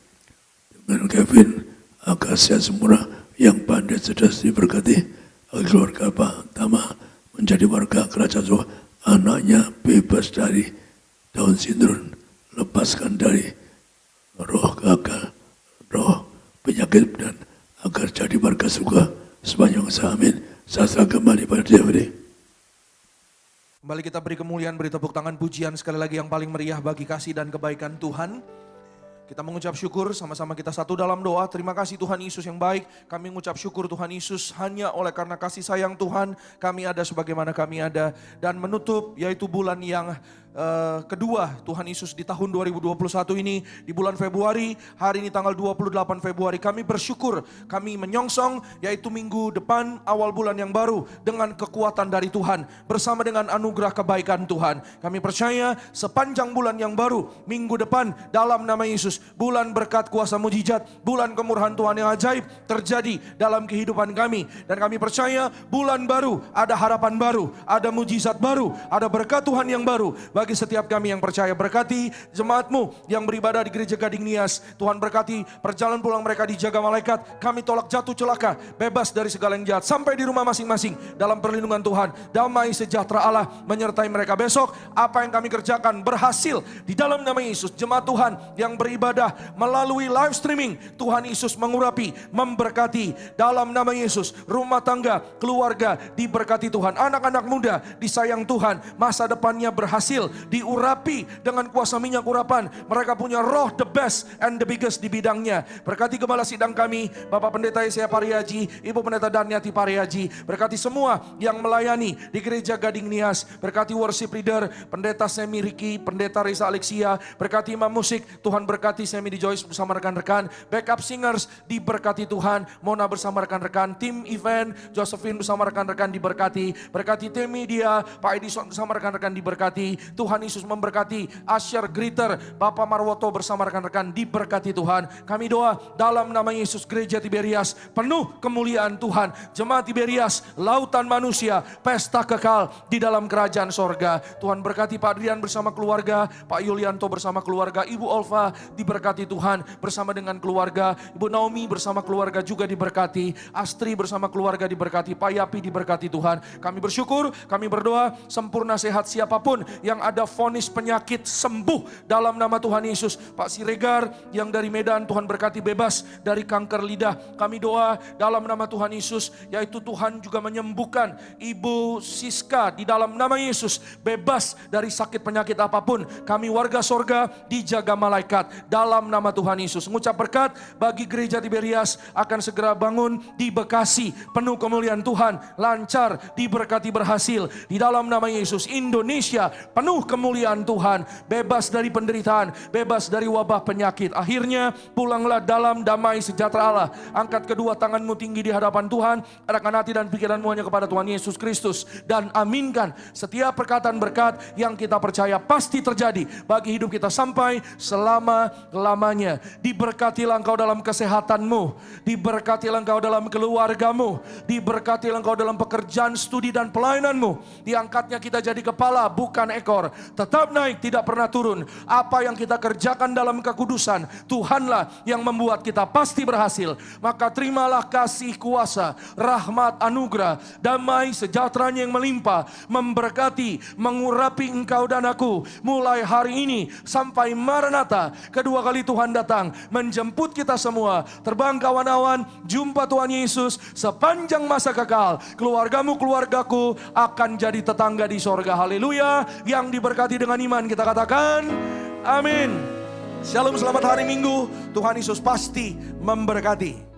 Kevin agar sehat sempurna, yang pandai cerdas diberkati, agar keluarga Pak Dama menjadi warga kerajaan surga, anaknya bebas dari Down syndrome, lepaskan dari roh gagal, roh penyakit, dan agar jadi warga surga sepanjang masa. Amin. Saya kembali pada Dewi. Kembali kita beri kemuliaan, beri tepuk tangan pujian sekali lagi yang paling meriah bagi kasih dan kebaikan Tuhan. Kita mengucap syukur, sama-sama kita satu dalam doa. Terima kasih Tuhan Yesus yang baik. Kami mengucap syukur Tuhan Yesus, hanya oleh karena kasih sayang Tuhan, kami ada sebagaimana kami ada. Dan menutup yaitu bulan yang kedua Tuhan Yesus di tahun 2021 ini, di bulan Februari, hari ini tanggal 28 Februari, kami bersyukur, kami menyongsong yaitu minggu depan awal bulan yang baru dengan kekuatan dari Tuhan, bersama dengan anugerah kebaikan Tuhan. Kami percaya sepanjang bulan yang baru, minggu depan dalam nama Yesus, bulan berkat kuasa mujizat, bulan kemurahan Tuhan yang ajaib terjadi dalam kehidupan kami. Dan kami percaya bulan baru, ada harapan baru, ada mujizat baru, ada berkat Tuhan yang baru bagi setiap kami yang percaya. Berkati jemaatmu yang beribadah di gereja Gading Nias. Tuhan berkati perjalanan pulang mereka dijaga malaikat. Kami tolak jatuh celaka, bebas dari segala yang jahat, sampai di rumah masing-masing dalam perlindungan Tuhan. Damai sejahtera Allah menyertai mereka besok. Apa yang kami kerjakan berhasil di dalam nama Yesus. Jemaat Tuhan yang beribadah melalui live streaming, Tuhan Yesus mengurapi, memberkati dalam nama Yesus. Rumah tangga, keluarga diberkati Tuhan. Anak-anak muda disayang Tuhan, masa depannya berhasil, diurapi dengan kuasa minyak urapan. Mereka punya roh the best and the biggest di bidangnya. Berkati gembala sidang kami, Bapak Pendeta Yesaya Pariaji, Ibu Pendeta Daniati Pariaji. Berkati semua yang melayani di gereja Gading Nias. Berkati worship leader, Pendeta Semi Riki, Pendeta Risa Alexia. Berkati imam musik, Tuhan berkati Semi di Joyce bersama rekan-rekan. Backup singers diberkati Tuhan. Mona bersama rekan-rekan. Tim event, Josephine bersama rekan-rekan diberkati. Berkati tim media, Pak Edison bersama rekan-rekan diberkati. Tuhan Yesus memberkati. Asher Greeter, Bapak Marwoto bersama rekan-rekan diberkati Tuhan. Kami doa dalam nama Yesus, gereja Tiberias penuh kemuliaan Tuhan. Jemaat Tiberias, lautan manusia, pesta kekal di dalam kerajaan sorga. Tuhan berkati Pak Adrian bersama keluarga, Pak Yulianto bersama keluarga, Ibu Olva diberkati Tuhan bersama dengan keluarga, Ibu Naomi bersama keluarga juga diberkati, Astri bersama keluarga diberkati, Pak Yapi diberkati Tuhan. Kami bersyukur, kami berdoa sempurna sehat siapapun yang ada vonis penyakit sembuh dalam nama Tuhan Yesus. Pak Siregar yang dari Medan, Tuhan berkati bebas dari kanker lidah. Kami doa dalam nama Tuhan Yesus, yaitu Tuhan juga menyembuhkan Ibu Siska di dalam nama Yesus, bebas dari sakit penyakit apapun. Kami warga sorga dijaga malaikat dalam nama Tuhan Yesus. Mengucap berkat bagi gereja Tiberias akan segera bangun di Bekasi, penuh kemuliaan Tuhan, lancar, diberkati, berhasil di dalam nama Yesus. Indonesia penuh kemuliaan Tuhan, bebas dari penderitaan, bebas dari wabah penyakit. Akhirnya pulanglah dalam damai sejahtera Allah. Angkat kedua tanganmu tinggi di hadapan Tuhan, arahkan hati dan pikiranmu hanya kepada Tuhan Yesus Kristus, dan aminkan setiap perkataan berkat yang kita percaya pasti terjadi bagi hidup kita sampai selama-lamanya. Diberkatilah engkau dalam kesehatanmu, diberkatilah engkau dalam keluargamu, diberkatilah engkau dalam pekerjaan, studi dan pelayananmu. Diangkatnya kita jadi kepala bukan ekor, tetap naik tidak pernah turun. Apa yang kita kerjakan dalam kekudusan, Tuhanlah yang membuat kita pasti berhasil. Maka terimalah kasih kuasa, rahmat, anugerah, damai sejahteranya yang melimpah, memberkati, mengurapi engkau dan aku mulai hari ini sampai Maranatha, kedua kali Tuhan datang menjemput kita semua. Terbang kawan-kawan, jumpa Tuhan Yesus sepanjang masa kekal. Keluargamu, keluargaku akan jadi tetangga di sorga. Haleluya. Yang diberkati dengan iman kita katakan amin. Shalom, selamat hari Minggu. Tuhan Yesus pasti memberkati.